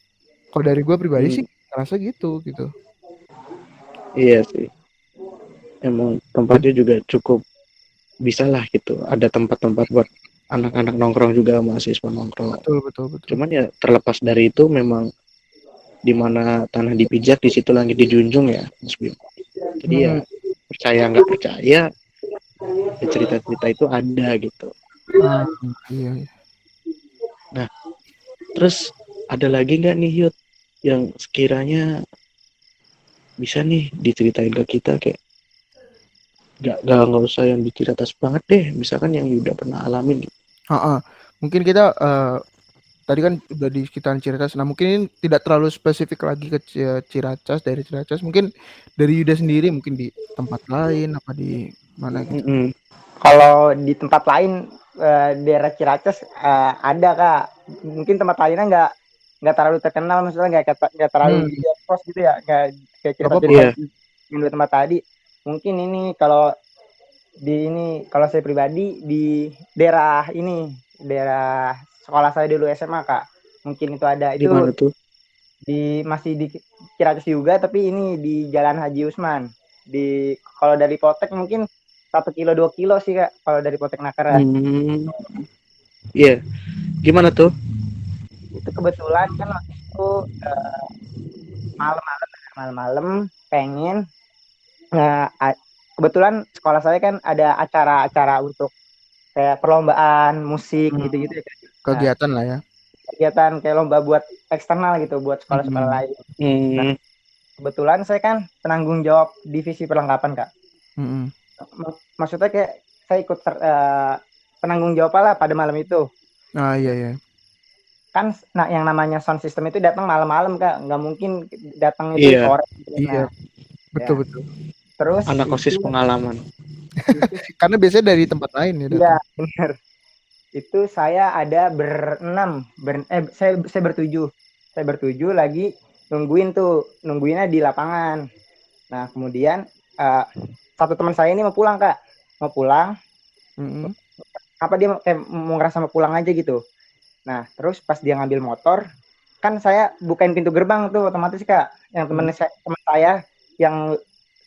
Kalau dari gue pribadi sih ngerasa gitu. Iya sih. Emang tempatnya juga cukup bisa lah gitu. Ada tempat-tempat buat anak-anak nongkrong juga, mahasiswa nongkrong. Betul. Cuman ya terlepas dari itu memang di mana tanah dipijak di situ langit dijunjung ya, Mas Bim. Jadi ya percaya nggak percaya, ya cerita-cerita itu ada gitu. Iya. Nah, terus ada lagi nggak nih Yud yang sekiranya bisa nih diceritain ke kita kayak nggak usah yang di Ciracas banget deh, misalkan yang udah pernah alamin gitu. Mungkin kita tadi kan udah di sekitaran Ciracas. Nah, mungkin ini tidak terlalu spesifik lagi ke Ciracas, dari Ciracas. Mungkin dari Yuda sendiri, mungkin di tempat lain, apa di mana gitu. Kalau di tempat lain daerah Ciracas ada Kak. Mungkin tempat lainnya nggak terlalu terkenal, maksudnya nggak terlalu di pos gitu ya, nggak kayak cerita-cerita yang di tempat tadi. Mungkin ini kalau saya pribadi di daerah sekolah saya dulu SMA Kak. Mungkin itu ada itu Gimana tuh? masih di Ciracas juga, tapi ini di Jalan Haji Usman. Kalau dari Poltek mungkin 1 kilo 2 kilo sih Kak, kalau dari Poltek Nakara. Iya. Gimana tuh? Itu kebetulan kan waktu itu malam-malam pengen kebetulan sekolah saya kan ada acara-acara untuk kayak perlombaan musik gitu-gitu ya. Kegiatan lah ya. Kegiatan kayak lomba buat eksternal gitu, buat sekolah-sekolah lain. Nah, kebetulan saya kan penanggung jawab divisi perlengkapan Kak. Maksudnya kayak saya ikut penanggung jawab lah pada malam itu. Iya. Kan yang namanya sound system itu datang malam-malam Kak, nggak mungkin datang itu sore. Iya. Betul. Terus anak OSIS pengalaman. Karena biasanya dari tempat lain ya. Iya, benar. Itu saya ada saya bertujuh lagi nungguinnya di lapangan. Nah, kemudian satu teman saya ini mau pulang Kak. Apa dia mau ngerasa mau pulang aja gitu. Nah, terus pas dia ngambil motor, kan saya bukain pintu gerbang tuh otomatis Kak. Yang teman saya yang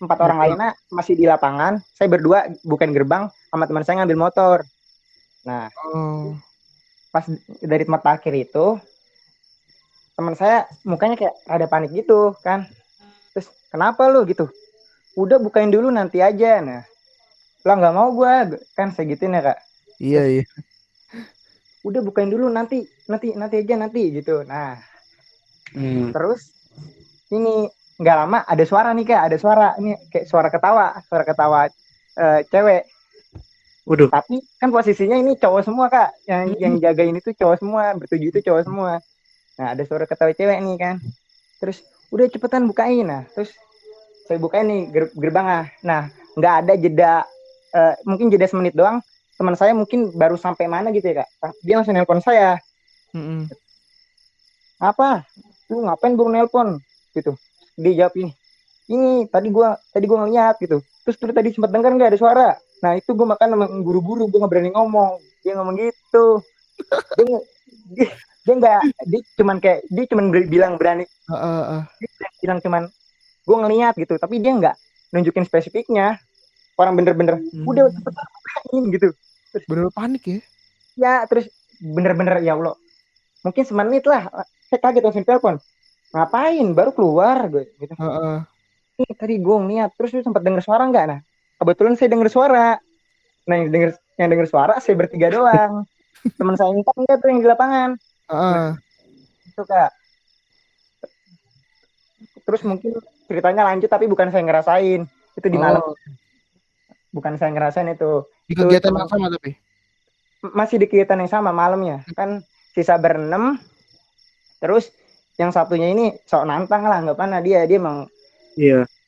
4 orang lainnya masih di lapangan, saya berdua bukain gerbang sama teman saya ngambil motor. Nah, pas dari tempat parkir itu, teman saya mukanya kayak ada panik gitu kan. Terus, kenapa lu gitu? Udah bukain dulu nanti aja. Nah, lah nggak mau gue kan segituin ya Kak. Iya. Udah bukain dulu nanti aja gitu. Nah, terus ini nggak lama ada suara nih Kak, ini kayak suara ketawa cewek. Waduh. Tapi kan posisinya ini cowok semua Kak, yang jagain itu cowok semua, bertujuh itu cowok semua. Nah, ada suara ketawa cewek nih kan. Terus udah cepetan bukain. Nah, terus saya bukain nih gerbangnya. Nah, nggak ada jeda, mungkin jeda semenit doang. Teman saya mungkin baru sampai mana gitu ya Kak. Dia langsung nelpon saya. Apa? Lu ngapain baru nelpon? Gitu. Dia jawab ini tadi gua ngeliat gitu. Terus tadi sempat dengar nggak ada suara? Nah, itu gue makan buru-buru, gue nggak berani ngomong. Dia ngomong gitu. Dia cuman bilang berani. Dia bilang cuman gue ngeliat gitu, tapi dia nggak nunjukin spesifiknya. Orang bener-bener udah cepetan gitu. Terus, bener panik ya? Ya, terus bener-bener ya Allah. Mungkin semenit lah. Saya kaget langsung telepon. Ngapain? Baru keluar gue gitu. Ini tadi gue ngeliat. Terus lu sempat denger suara nggak? Nah, kebetulan saya denger suara. Nah, yang denger suara saya bertiga doang. Teman saya ini kan enggak tuh yang di lapangan. Nah, itu Kak. Terus mungkin ceritanya lanjut tapi bukan saya ngerasain. Itu di malam. Bukan saya ngerasain itu. Di kegiatan yang sama tapi? Masih di kegiatan yang sama malamnya. Kan sisa berenam. Terus yang satunya ini sok nantang lah, anggapannya dia emang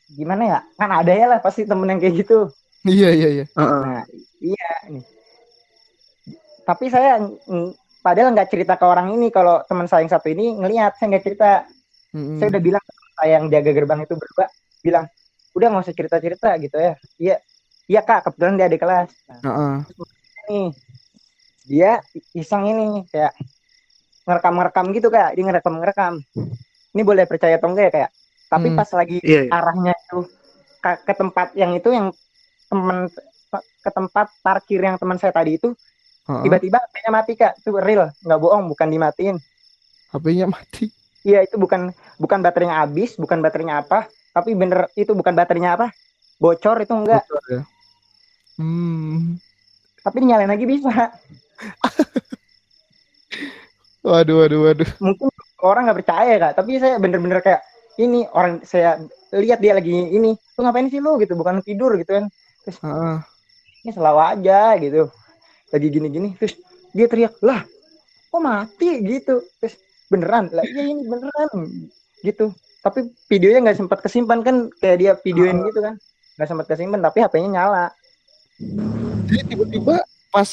gimana ya, kan ada ya lah pasti temen yang kayak gitu. Iya. Nah, iya nih. Tapi saya padahal nggak cerita ke orang ini kalau teman saya yang satu ini ngelihat, saya nggak cerita. Saya udah bilang ke saya yang jaga gerbang itu berdua, bilang udah nggak usah cerita gitu ya. Iya Kak, kebetulan dia di kelas. Nah, nih dia iseng ini kayak ngerekam gitu Kak, dia ngerekam. Ini boleh percaya atau enggak ya kayak. Tapi pas lagi arahnya itu ke tempat yang itu, yang ke tempat parkir yang teman saya tadi itu, tiba-tiba HP-nya mati Kak. Itu real, nggak bohong, bukan dimatiin. HP-nya mati? Iya, itu bukan baterainya habis, bukan baterainya apa, tapi bener itu bukan baterainya apa, bocor itu enggak. Bocor ya. Tapi nyalain lagi bisa. Waduh. Mungkin orang nggak percaya Kak, tapi saya bener-bener kayak ini orang saya lihat dia lagi ini, lu ngapain sih lu gitu, bukan tidur gitu kan. Terus ini selalu aja gitu, lagi gini-gini, terus dia teriak, lah kok mati gitu. Terus beneran lah, iya ini beneran gitu. Tapi videonya nggak sempat kesimpan kan, kayak dia videoin gitu kan, nggak sempat kesimpan tapi HP-nya nyala. Jadi tiba-tiba pas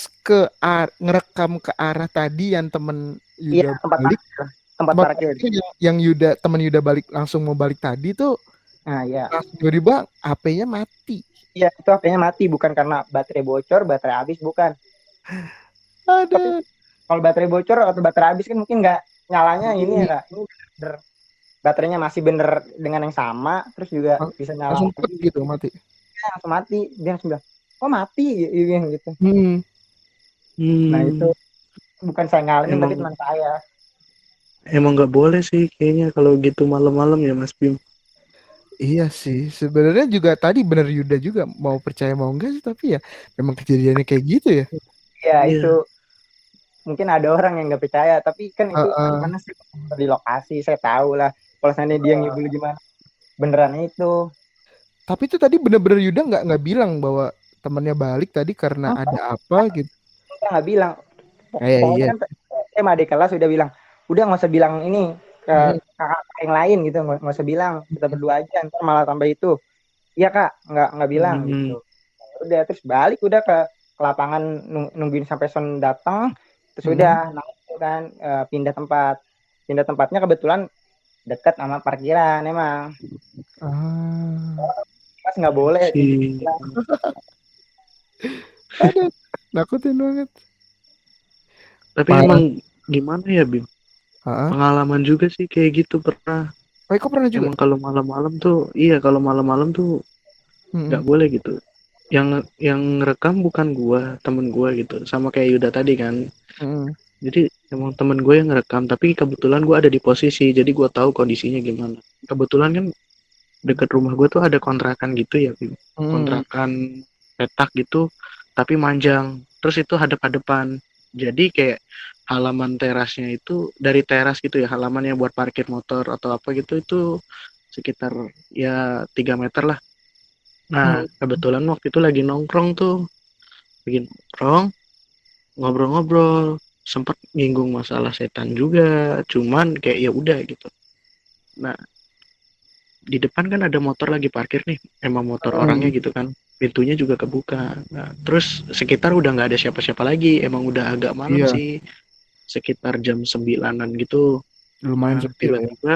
ngerekam ke arah tadi yang temen Iya, Yuda tempat balik, parkir, tempat tempat parkir. itu yang temen Yuda balik langsung mau balik tadi tuh Nah ya, langsung tiba-tiba HP-nya mati. iya itu HP-nya mati, bukan karena baterai bocor, baterai habis, bukan. Tapi Aduh. kalau baterai bocor atau baterai habis kan mungkin nggak nyalanya ini ya kak. Ini bener, baterainya masih bener dengan yang sama, terus juga bisa nyala Langsung lagi. gitu mati. Langsung mati, dia langsung bilang, oh mati gitu. Nah itu bukan saya ngalamin tapi teman saya. Emang nggak boleh sih kayaknya kalau gitu malam-malam ya Mas Bim. Iya sih, sebenarnya juga tadi bener Yuda juga mau percaya mau enggak sih, tapi ya memang kejadiannya kayak gitu ya. Ya Iya. itu mungkin ada orang yang nggak percaya, tapi kan itu Uh-uh. gimana sih di lokasi, saya tahu lah. Kalau seandainya dia ngibul gimana, beneran itu. Tapi itu tadi bener-bener Yuda nggak bilang bahwa temannya balik tadi karena ada apa gitu. Kita nggak bilang, pokoknya Iya. kan sama adik kelas udah bilang, udah nggak usah bilang ini ke Hmm. kakak yang lain gitu, nggak usah bilang, kita berdua aja, ntar malah tambah itu. Iya kak, nggak bilang gitu. Udah terus balik udah ke lapangan, nungguin sampai son datang, terus udah naik kan, pindah tempatnya kebetulan dekat sama parkiran emang. Mas nggak boleh Si. Aduh, nakutin banget. Tapi emang gimana ya Bim? Pengalaman juga sih kayak gitu pernah. Kok pernah juga? Emang kalau malam-malam tuh, kalau malam-malam tuh nggak boleh gitu. Yang rekam bukan gua, temen gua gitu. Sama kayak Yuda tadi kan. Jadi emang temen gue yang ngerekam, tapi kebetulan gue ada di posisi, jadi gue tahu kondisinya gimana. Kebetulan kan dekat rumah gue tuh ada kontrakan gitu ya, Bim. Kontrakan petak gitu, tapi manjang. Terus itu hadap-hadapan. Jadi kayak halaman terasnya itu dari teras gitu ya, halaman yang buat parkir motor atau apa gitu itu sekitar ya 3 meter lah. Nah, kebetulan waktu itu lagi nongkrong tuh, lagi nongkrong, ngobrol-ngobrol, sempat nyinggung masalah setan juga, cuman kayak ya udah gitu. Nah, di depan kan ada motor lagi parkir nih, emang motor orangnya gitu kan, pintunya juga kebuka. Nah, terus sekitar udah nggak ada siapa-siapa lagi, emang udah agak malam sih, sekitar jam 9-an gitu. Lumayan Nah, sepi lah ya. tiba-tiba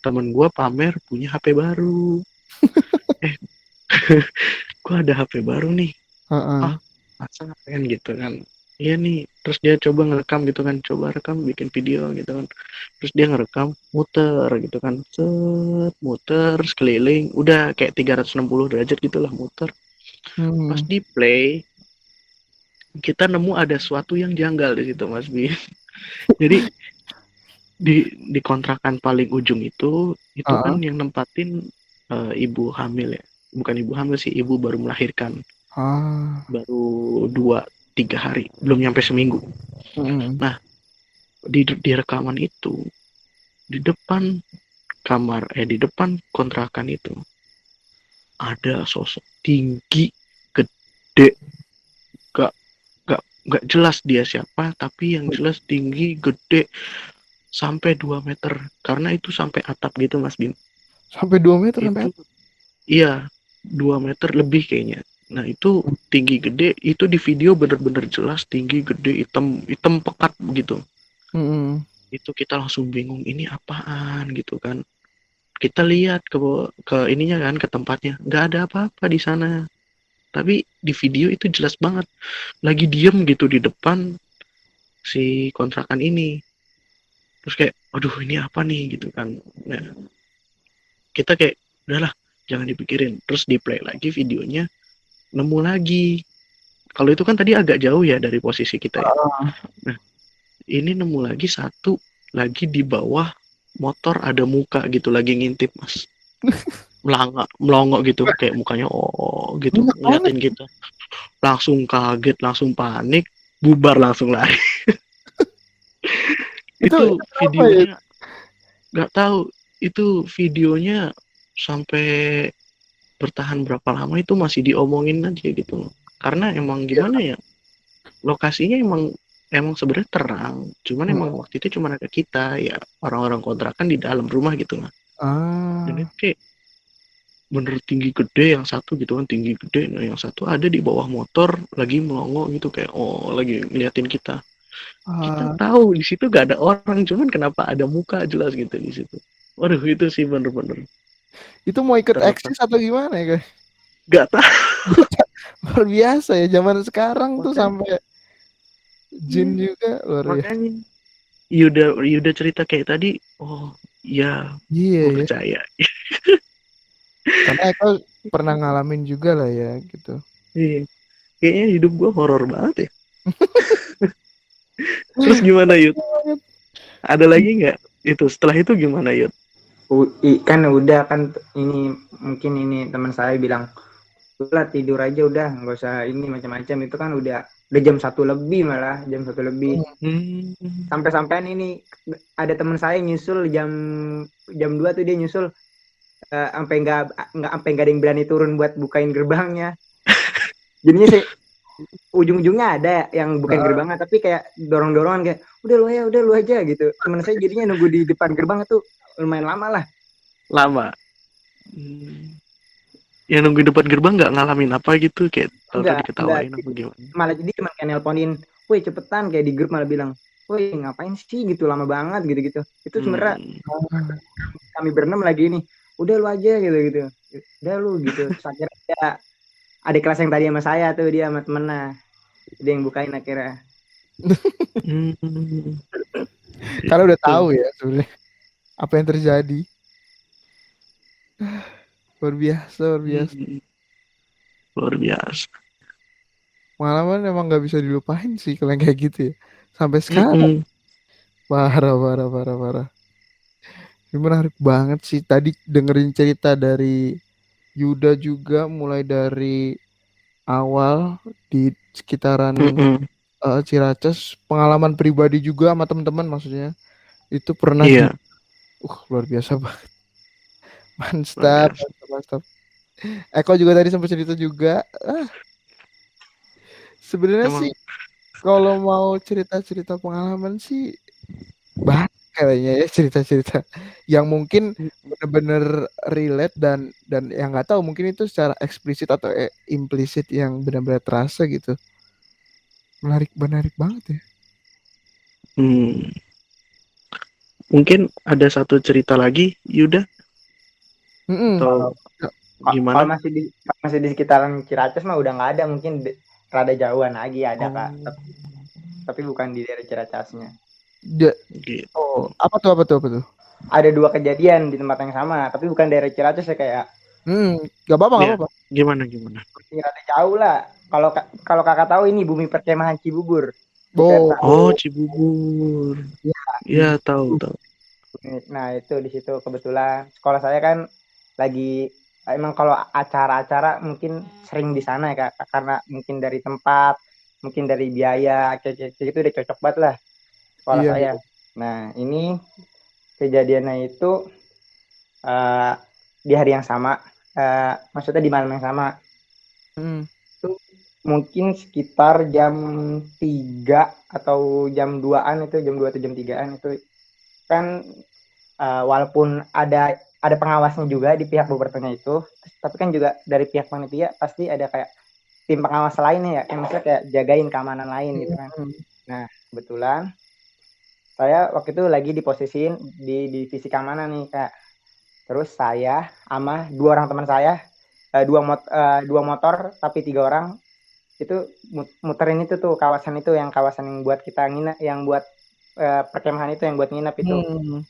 temen gue pamer punya HP baru. Gue ada HP baru nih. Masa kan gitu kan. Iya nih, terus dia coba ngerekam gitu kan, coba rekam bikin video gitu kan. Terus dia ngerekam muter gitu kan. Set, muter sekeliling, udah kayak 360 derajat gitulah muter. Pas di play kita nemu ada sesuatu yang janggal di situ Mas Bi. Jadi di kontrakan paling ujung itu kan yang nempatin ibu hamil ya. Bukan ibu hamil sih, ibu baru melahirkan. Baru 2-3 hari, belum nyampe seminggu. Nah, di rekaman itu di depan di depan kontrakan itu ada sosok tinggi, gede, gak jelas dia siapa, tapi yang jelas tinggi, gede, sampai 2 meter, karena itu sampai atap gitu Mas Bim. Sampai 2 meter itu, sampai atap? Iya, 2 meter lebih kayaknya. Nah itu tinggi gede, itu di video bener-bener jelas tinggi gede, hitam pekat begitu. Itu kita langsung bingung, ini apaan gitu kan. Kita lihat ke ininya kan, ke tempatnya, nggak ada apa-apa di sana. Tapi di video itu jelas banget, lagi diem gitu di depan si kontrakan ini. Terus kayak, aduh ini apa nih gitu kan. Nah, kita kayak, udahlah jangan dipikirin. Terus di play lagi videonya, nemu lagi. Kalau itu kan tadi agak jauh ya dari posisi kita ya. Nah, ini nemu lagi satu lagi di bawah motor, ada muka gitu lagi ngintip Mas. Melongok gitu, kayak mukanya gitu ngeliatin kita. Langsung kaget, langsung panik, bubar langsung lari. Itu videonya nggak tahu, itu videonya sampai bertahan berapa lama itu masih diomongin aja gitu. Karena emang gimana ya, lokasinya emang emang sebenarnya terang, cuman emang waktu itu cuma ada kita ya, orang-orang kontrakan di dalam rumah gitu lah. Dan Ah, itu kayak bener tinggi gede, yang satu gitu kan tinggi gede, nah yang satu ada di bawah motor lagi melongo gitu, kayak oh lagi ngeliatin kita. Kita ah, tahu di situ gak ada orang, cuman kenapa ada muka jelas gitu di situ. Waduh, itu sih bener-bener itu mau ikut terlepas. eksis atau gimana ya, guys? Gak tahu. Luar biasa ya zaman sekarang tuh Makanya, sampai jin juga luar biasa. makanya Yuda cerita kayak tadi, oh iya, Iya gue ya, percaya. karena Eko pernah ngalamin juga lah ya gitu. Iya, kayaknya hidup gue horor banget ya. Terus gimana Yud? Ada lagi nggak? Itu setelah itu gimana Yud? Kan udah kan ini mungkin ini teman saya bilang udah tidur aja udah nggak usah ini macam-macam itu kan udah jam 1 lebih malah jam 1 lebih Hmm. sampai-sampai ini ada teman saya nyusul jam jam 2 tuh dia nyusul sampai nggak ada yang berani turun buat bukain gerbangnya jadinya sih ujung-ujungnya ada yang bukain Nah, gerbangnya tapi kayak dorong-dorongan kayak udah lu aja gitu teman saya jadinya nunggu di depan gerbang tuh lumayan lama lah. Lama. Hmm. Yang nunggu depan gerbang nggak ngalamin apa gitu, kayak tahu-tahu Enggak diketawain apa gimana? malah jadi cuma kayak nelponin woi cepetan kayak di grup malah bilang woi ngapain sih gitu lama banget gitu-gitu itu sebenarnya Hmm. kami berenam lagi ini udah lu aja gitu udah lu gitu terus akhirnya ada kelas yang tadi sama saya tuh dia sama temennya dia yang bukain akhirnya. Hmm. karena udah Itu. tahu ya sebenarnya apa yang terjadi. Luar biasa, luar biasa. Hmm. Luar biasa. Pengalaman emang nggak bisa dilupain sih kalau yang kayak gitu ya. Sampai sekarang. Hmm. Parah, parah, parah, parah. Ini menarik banget sih. Tadi dengerin cerita dari Yuda juga mulai dari awal di sekitaran Hmm. Ciracas. Pengalaman pribadi juga sama teman-teman maksudnya. Itu pernah Iya, juga. Luar biasa banget. luar Mantap, biasa. mantap, mantap. Eko juga tadi sempat cerita juga. Sebenarnya sih Emang. kalau mau cerita-cerita pengalaman sih banyak kayaknya ya cerita-cerita yang mungkin bener-bener relate dan yang nggak tahu mungkin itu secara eksplisit atau implisit yang benar-benar terasa gitu. Menarik, menarik banget ya. Hmm. Mungkin ada satu cerita lagi, Yuda, Mm-mm. Kalau atau gimana? masih di sekitaran Ciracas mah udah nggak ada mungkin rada jauhan lagi ada kak Oh, tapi bukan di daerah Ciracasnya. gitu. Apa tuh, apa tuh, apa tuh? Ada dua kejadian di tempat yang sama tapi bukan daerah Ciracas ya kayak Hmm, nggak apa-apa, nggak Ya, apa-apa. gimana? rada jauh lah kalau kalau kakak tahu ini bumi perkemahan Cibubur di Oh, peta. Oh, Cibubur. di, Ya, tahu. nah itu di situ kebetulan sekolah saya kan lagi emang kalau acara-acara mungkin sering di sana ya kak karena mungkin dari tempat mungkin dari biaya kayak gitu udah cocok banget lah sekolah iya, saya. iya. Nah ini kejadiannya itu uh, di hari yang sama maksudnya di malam yang sama Hmm. itu mungkin sekitar jam 3 atau jam 2-an itu jam 2 atau jam 3-an itu kan walaupun ada pengawasnya juga di pihak bobertonya itu tapi kan juga dari pihak panitia pasti ada kayak tim pengawas lainnya ya yang maksudnya kayak jagain keamanan lain gitu kan. Hmm. Nah kebetulan saya waktu itu lagi diposisiin di divisi keamanan nih kak terus saya sama dua orang teman saya dua motor tapi tiga orang itu muterin itu tuh kawasan itu yang kawasan yang buat kita nginep yang buat perkemahan itu yang buat nginep itu Hmm.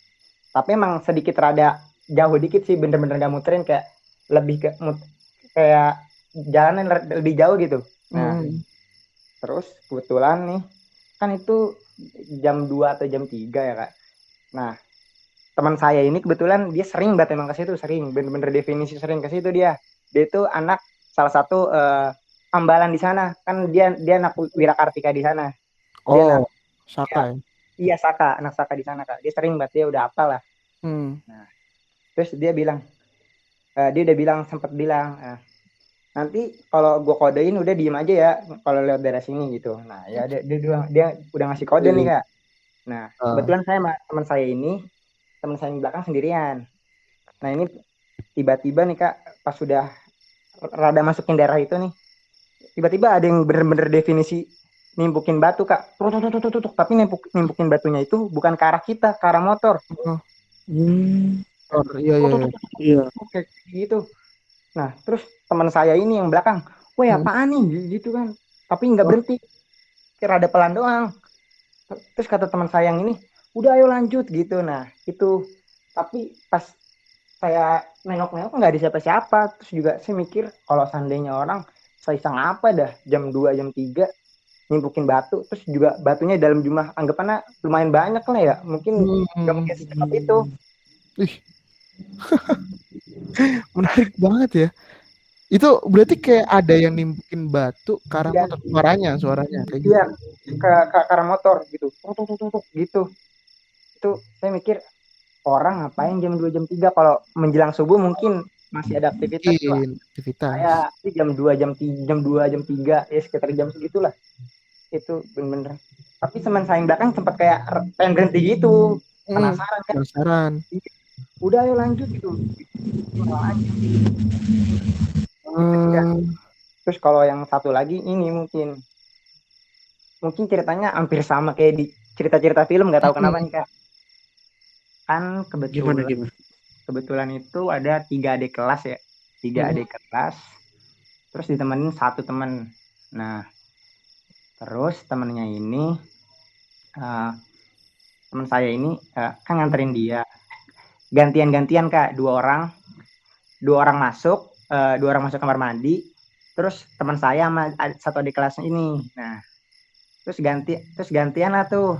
tapi emang sedikit rada jauh dikit sih bener-bener gak muterin kayak lebih kayak jalanan lebih jauh gitu. Nah Hmm. terus kebetulan nih kan itu jam 2 atau jam 3 ya kak. Nah teman saya ini kebetulan dia sering banget emang ke situ sering bener-bener definisi sering ke situ dia itu anak salah satu ambalan di sana kan dia anak Wirakartika di sana dia anak Oh, ya, Saka ya. iya Saka anak Saka di sana kak dia sering banget dia udah apal lah. Hmm. Nah terus dia udah bilang sempat bilang nanti kalau gue kodein udah diem aja ya kalau lewat daerah sini gitu. Nah ya dia udah ngasih kode nih Kak. Nah kebetulan saya sama teman saya yang belakang sendirian. Nah ini tiba-tiba nih Kak pas sudah rada masukin daerah itu nih, tiba-tiba ada yang bener-bener definisi nimbukin batu Kak. Tutuk. Tapi nimbukin batunya itu bukan ke arah kita, ke arah motor. Iya. Kayak gitu. Nah terus teman saya ini yang belakang, weh apaan nih gitu kan. Tapi nggak berhenti, kira ada pelan doang. Terus kata teman saya yang ini, udah ayo lanjut gitu. Nah itu, tapi pas saya nengok-nengok nggak ada siapa-siapa. Terus juga saya mikir kalau seandainya orang saya iseng apa dah jam 2 jam 3 nimbukin batu, terus juga batunya dalam jumlah anggapannya lumayan banyak lah ya, mungkin nggak mungkin secepat itu. Menarik banget ya. Itu berarti kayak ada yang nimbukin batu ke arah motor, suaranya kayak gitu. Iya, ke arah motor gitu. Tutuk gitu. Itu saya mikir orang ngapain jam 2 jam 3 kalau menjelang subuh mungkin masih ada aktivitas lah. Kayak jam 2 jam 3 ya sekitar jam segitulah. Itu bener-bener. Tapi teman saya yang belakang sempat kayak pengen berhenti gitu. Penasaran kan? Udah ayo lanjut gitu. Terus kalau yang satu lagi ini mungkin ceritanya hampir sama kayak di cerita-cerita film, nggak tahu kenapa nih Kak. Kan kebetulan itu ada 3 adik kelas ya, 3 adik kelas, terus ditemenin satu teman. Nah terus temennya ini teman saya ini kan nganterin dia gantian Kak, dua orang masuk kamar mandi, terus teman saya sama satu adik kelasnya ini. Nah terus gantian lah tuh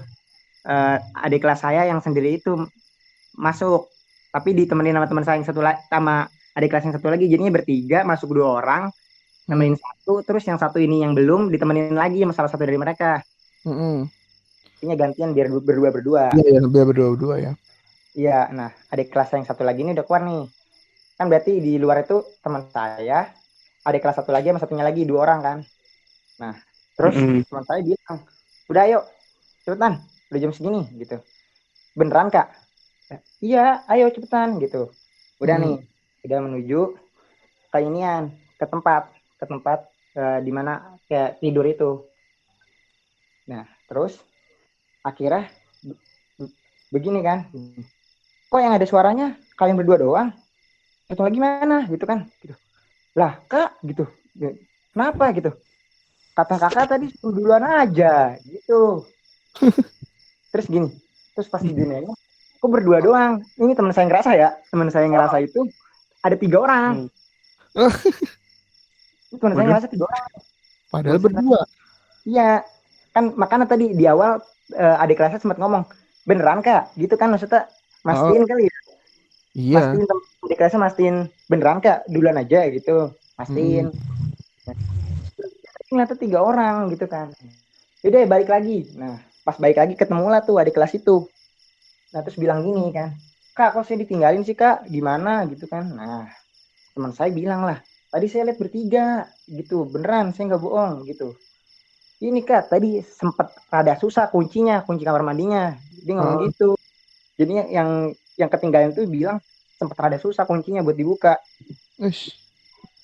adik kelas saya yang sendiri itu masuk, tapi ditemenin sama teman saya yang satu sama adik kelas yang satu lagi, jadinya bertiga masuk 2 orang nemenin satu, terus yang satu ini yang belum ditemenin lagi sama salah satu dari mereka. Ini gantian biar berdua. Iya, biar berdua ya. Iya, nah adik kelas yang satu lagi ini udah keluar nih. Kan berarti di luar itu teman saya, adik kelas satu lagi sama satunya lagi 2 orang kan. Nah, terus teman saya bilang, "Udah ayo, cepetan, udah jam segini." gitu. "Beneran, Kak?" "Iya, ayo cepetan." gitu. Udah nih, udah menuju ke inian, ke tempat di mana kayak tidur itu. Nah, terus akhirnya begini kan, kok yang ada suaranya kalian berdua doang, satu lagi mana gitu kan, gitu. Lah Kak gitu, kenapa gitu, kata kakak tadi duluan aja gitu. Terus gini, terus pas di dunia kok berdua doang, ini teman saya ngerasa itu ada 3 orang. Teman saya ngerasa 3 orang padahal berdua. Iya kan, makanya tadi di awal adik kelasnya sempat ngomong, "Beneran Kak?" gitu kan, maksudnya mastiin kali ya. Iya. Mastiin adik kelasnya, mastiin beneran Kak, duluan aja gitu, mastiin. Ternyata 3 orang gitu kan. Yaudah balik lagi. Nah pas balik lagi ketemu lah tuh adik kelas itu. Nah terus bilang gini kan, "Kak kok saya ditinggalin sih Kak, gimana?" gitu kan. Nah teman saya bilang lah, "Tadi saya lihat bertiga gitu, beneran saya nggak bohong gitu. Ini Kak tadi sempat rada susah kunci kamar mandinya." Dia ngomong gitu. Jadinya yang ketinggalan tuh bilang sempat rada susah kuncinya buat dibuka.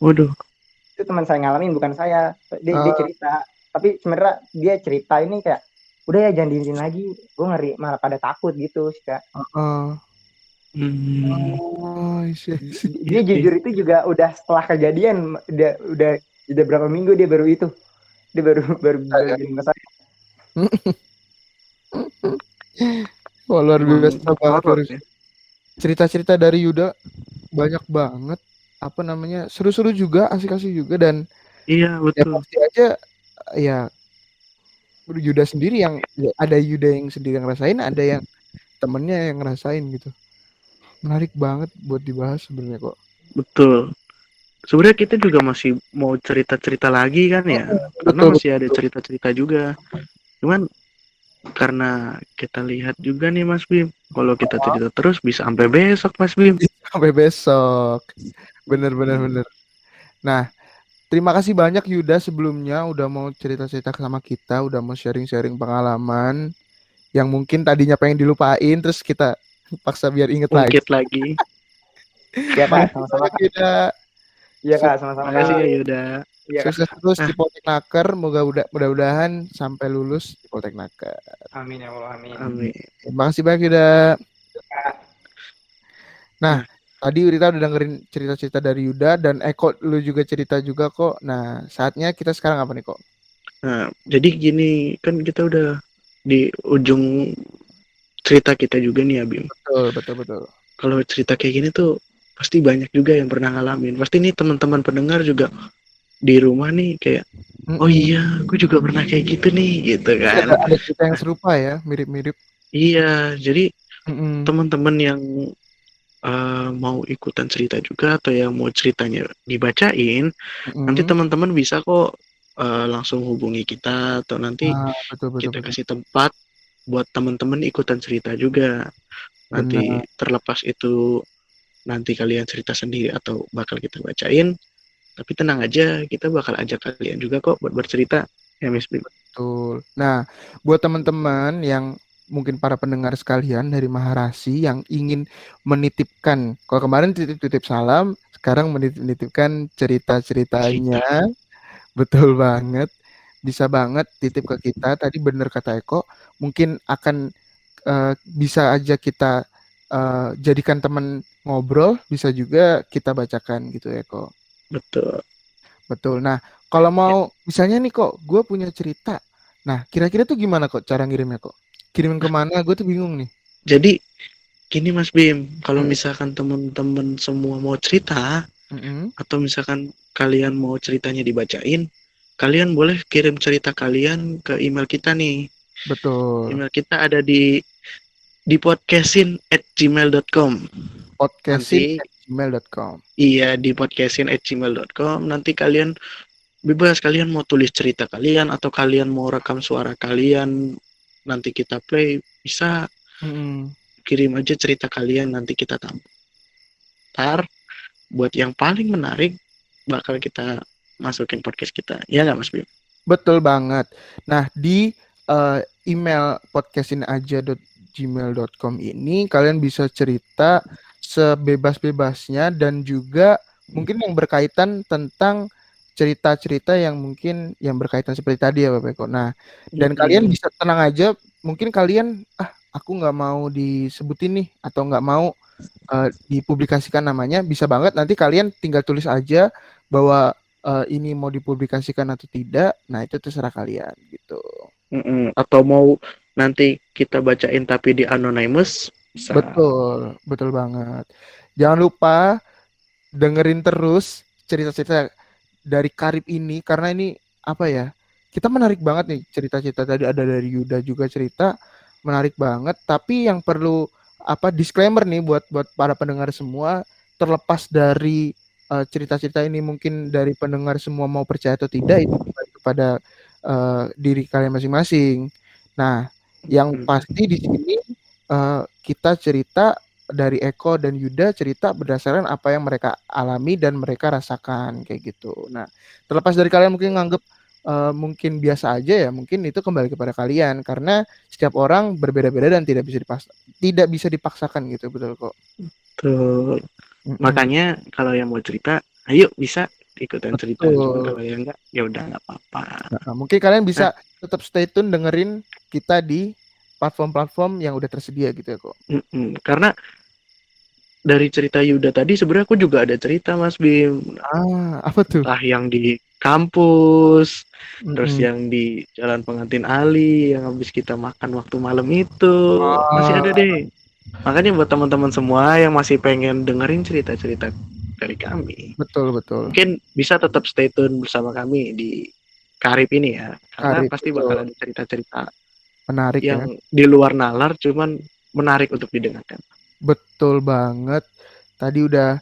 Waduh. Itu teman saya ngalamin, bukan saya. Dia cerita. Tapi sebenarnya dia cerita ini kayak, udah ya jangan diizin lagi. Gue ngeri malah pada takut gitu sih Kak. Dia jujur itu juga udah setelah kejadian, udah berapa minggu dia baru itu. Dia baru jadi masalah. Wah, luar biasa banget. Cerita-cerita dari Yuda banyak banget, apa namanya, seru-seru juga, asik-asik juga, dan iya betul. Ya pasti aja ya Yuda sendiri yang ada Yuda yang sendiri yang ngerasain, ada yang temennya yang ngerasain gitu. Menarik banget buat dibahas sebenarnya kok. Betul. Sebenarnya kita juga masih mau cerita-cerita lagi kan ya, karena masih ada cerita-cerita juga. Cuman karena kita lihat juga nih Mas Bim, kalau kita cerita terus bisa sampai besok Mas Bim. Sampai besok. Bener. Nah, terima kasih banyak Yuda sebelumnya udah mau cerita-cerita sama kita, udah mau sharing-sharing pengalaman yang mungkin tadinya pengen dilupain terus kita paksa biar inget lagi. Ungkit lagi. Ya Kak, Makasih sama-sama banyak Kak. Yuda. Iya Kak, sama-sama Makasih Kak. ya Yuda. Iya Kak. Sukses terus Nah. di Polteknaker, mudah-mudahan sampai lulus di Polteknaker. Amin ya Allah, amin. Amin. Terima kasih banyak Yuda. Kak. Nah, tadi Rita udah dengerin cerita-cerita dari Yuda dan Eko lu juga cerita juga kok. Nah, saatnya kita sekarang apa nih kok? Nah, jadi gini, kan kita udah di ujung cerita kita juga nih ya Bim. Betul. Kalau cerita kayak gini tuh pasti banyak juga yang pernah ngalamin. Pasti nih teman-teman pendengar juga di rumah nih kayak, oh iya, gue juga pernah kayak gitu nih, gitu kan. Ada cerita yang serupa ya, mirip-mirip. Iya, jadi teman-teman yang mau ikutan cerita juga atau yang mau ceritanya dibacain, nanti teman-teman bisa kok langsung hubungi kita atau nanti betul. kita kasih tempat buat teman-teman ikutan cerita juga. Nanti terlepas itu nanti kalian cerita sendiri atau bakal kita bacain, tapi tenang aja, kita bakal ajak kalian juga kok buat bercerita ya Miss Bim. Betul. Nah, buat teman-teman yang mungkin para pendengar sekalian dari Maharasi yang ingin menitipkan, kalau kemarin titip-titip salam, sekarang menitipkan cerita-ceritanya. Betul banget. Bisa banget titip ke kita. Tadi bener kata Eko, mungkin akan bisa aja kita jadikan teman ngobrol, bisa juga kita bacakan gitu Eko. Betul. Nah, kalau mau misalnya nih kok, gue punya cerita. Nah, kira-kira tuh gimana kok cara ngirimnya kok? Kirimin kemana? Gue tuh bingung nih. Jadi gini Mas Bim, kalau misalkan teman-teman semua mau cerita, atau misalkan kalian mau ceritanya dibacain, kalian boleh kirim cerita kalian ke email kita nih. Betul. Email kita ada di podcastin@gmail.com. Podcastin@gmail.com. Iya, di podcastin@gmail.com. Nanti kalian bebas, kalian mau tulis cerita kalian atau kalian mau rekam suara kalian, nanti kita play, bisa. Kirim aja cerita kalian, nanti kita tampung. Ntar buat yang paling menarik bakal kita masukin podcast kita. Ya nggak Mas Bim? Betul banget. Nah, di email podcastinaja.gmail.com ini kalian bisa cerita sebebas-bebasnya dan juga mungkin yang berkaitan tentang cerita-cerita yang mungkin yang berkaitan seperti tadi ya Bapak Eko. Nah, dan kalian bisa tenang aja, mungkin kalian aku nggak mau disebutin nih atau nggak mau dipublikasikan namanya, bisa banget nanti kalian tinggal tulis aja bahwa ini mau dipublikasikan atau tidak. Nah, itu terserah kalian gitu. Atau mau nanti kita bacain tapi di anonymous bisa. Betul banget. Jangan lupa dengerin terus cerita-cerita dari Karib ini karena ini apa ya? Kita menarik banget nih cerita-cerita tadi, ada dari Yuda juga cerita menarik banget, tapi yang perlu disclaimer nih buat para pendengar semua, terlepas dari cerita-cerita ini mungkin dari pendengar semua mau percaya atau tidak, itu kembali kepada diri kalian masing-masing. Nah, yang pasti di sini kita cerita dari Eko dan Yuda cerita berdasarkan apa yang mereka alami dan mereka rasakan kayak gitu. Nah, terlepas dari kalian mungkin nganggep mungkin biasa aja ya, mungkin itu kembali kepada kalian karena setiap orang berbeda-beda dan tidak bisa dipaksakan gitu, betul kok. Betul. Makanya kalau yang mau cerita, ayo bisa ikutan cerita. Cuma kalau yang enggak, ya udah nggak apa-apa. Nah, mungkin kalian bisa tetap stay tune dengerin kita di platform-platform yang udah tersedia gitu ya kok. Karena dari cerita Yuda tadi sebenarnya aku juga ada cerita Mas Bim. Apa tuh? Entah yang di kampus, terus yang di Jalan Pengantin Ali, yang habis kita makan waktu malam itu, masih ada deh. Makanya buat teman-teman semua yang masih pengen dengerin cerita-cerita dari kami, betul. mungkin bisa tetap stay tune bersama kami di Karib ini ya, karena pasti bakal ada cerita-cerita menarik yang di luar nalar, cuman menarik untuk didengarkan. Betul banget. Tadi udah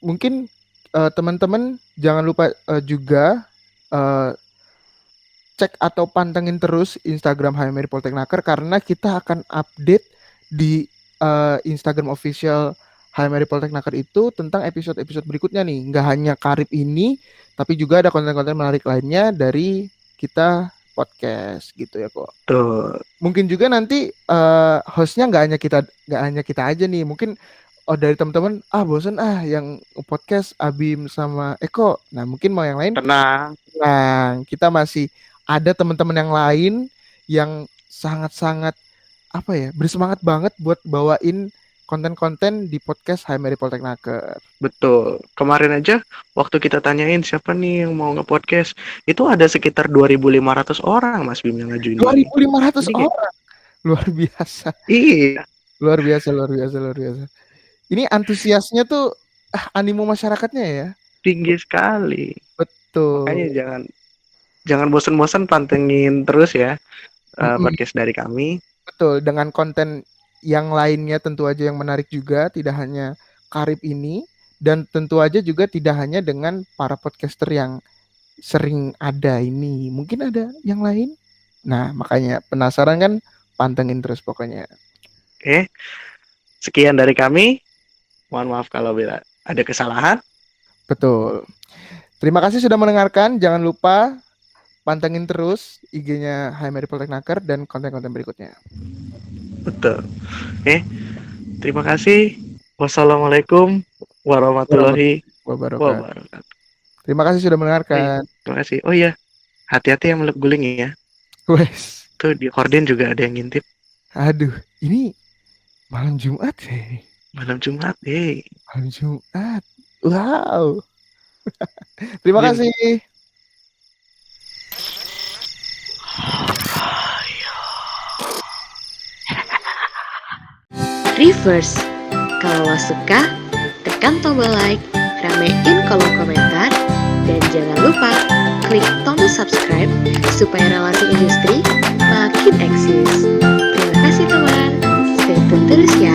mungkin teman-teman jangan lupa juga cek atau pantengin terus Instagram HMRI Polteknaker karena kita akan update di Instagram official HMRI Polteknaker itu tentang episode-episode berikutnya nih. Nggak hanya Karib ini, tapi juga ada konten-konten menarik lainnya dari kita podcast gitu ya kok. Tuh. Mungkin juga nanti hostnya nggak hanya kita aja nih, mungkin dari teman-teman bosen yang podcast Abim sama Eko. Nah mungkin mau yang lain. Tenang. Nah kita masih ada teman-teman yang lain yang sangat-sangat bersemangat banget buat bawain konten-konten di podcast Hai Mary Polteknaker. Betul. Kemarin aja waktu kita tanyain siapa nih yang mau nge-podcast, itu ada sekitar 2.500 orang Mas Bim yang ngajuin. 2.500 orang. Luar biasa. Iya. Luar biasa. Ini antusiasnya tuh animo masyarakatnya ya. Tinggi sekali. Betul. Makanya jangan bosan-bosan pantengin terus ya podcast dari kami. Betul, dengan konten yang lainnya tentu aja yang menarik juga, tidak hanya Karib ini, dan tentu aja juga tidak hanya dengan para podcaster yang sering ada ini. Mungkin ada yang lain. Nah, makanya penasaran kan, pantengin terus pokoknya. Oke. Sekian dari kami. Mohon maaf kalau ada kesalahan. Betul. Terima kasih sudah mendengarkan. Jangan lupa pantengin terus IG-nya Hai Mary Polteknaker dan konten-konten berikutnya. Betul. Oke. Terima kasih. Wassalamualaikum warahmatullahi wabarakatuh. Terima kasih sudah mendengarkan. Terima kasih. Oh iya, hati-hati yang melep guling ya. Wes. Tuh di horden juga ada yang ngintip. Aduh, ini malam Jumat ya. Malam Jumat, hey. Malam Jumat. Wow. Terima kasih. Reverse. Kalau lo suka, tekan tombol like, ramein kolom komentar, dan jangan lupa klik tombol subscribe supaya relasi industri makin eksis. Terima kasih teman. Stay tune terus ya.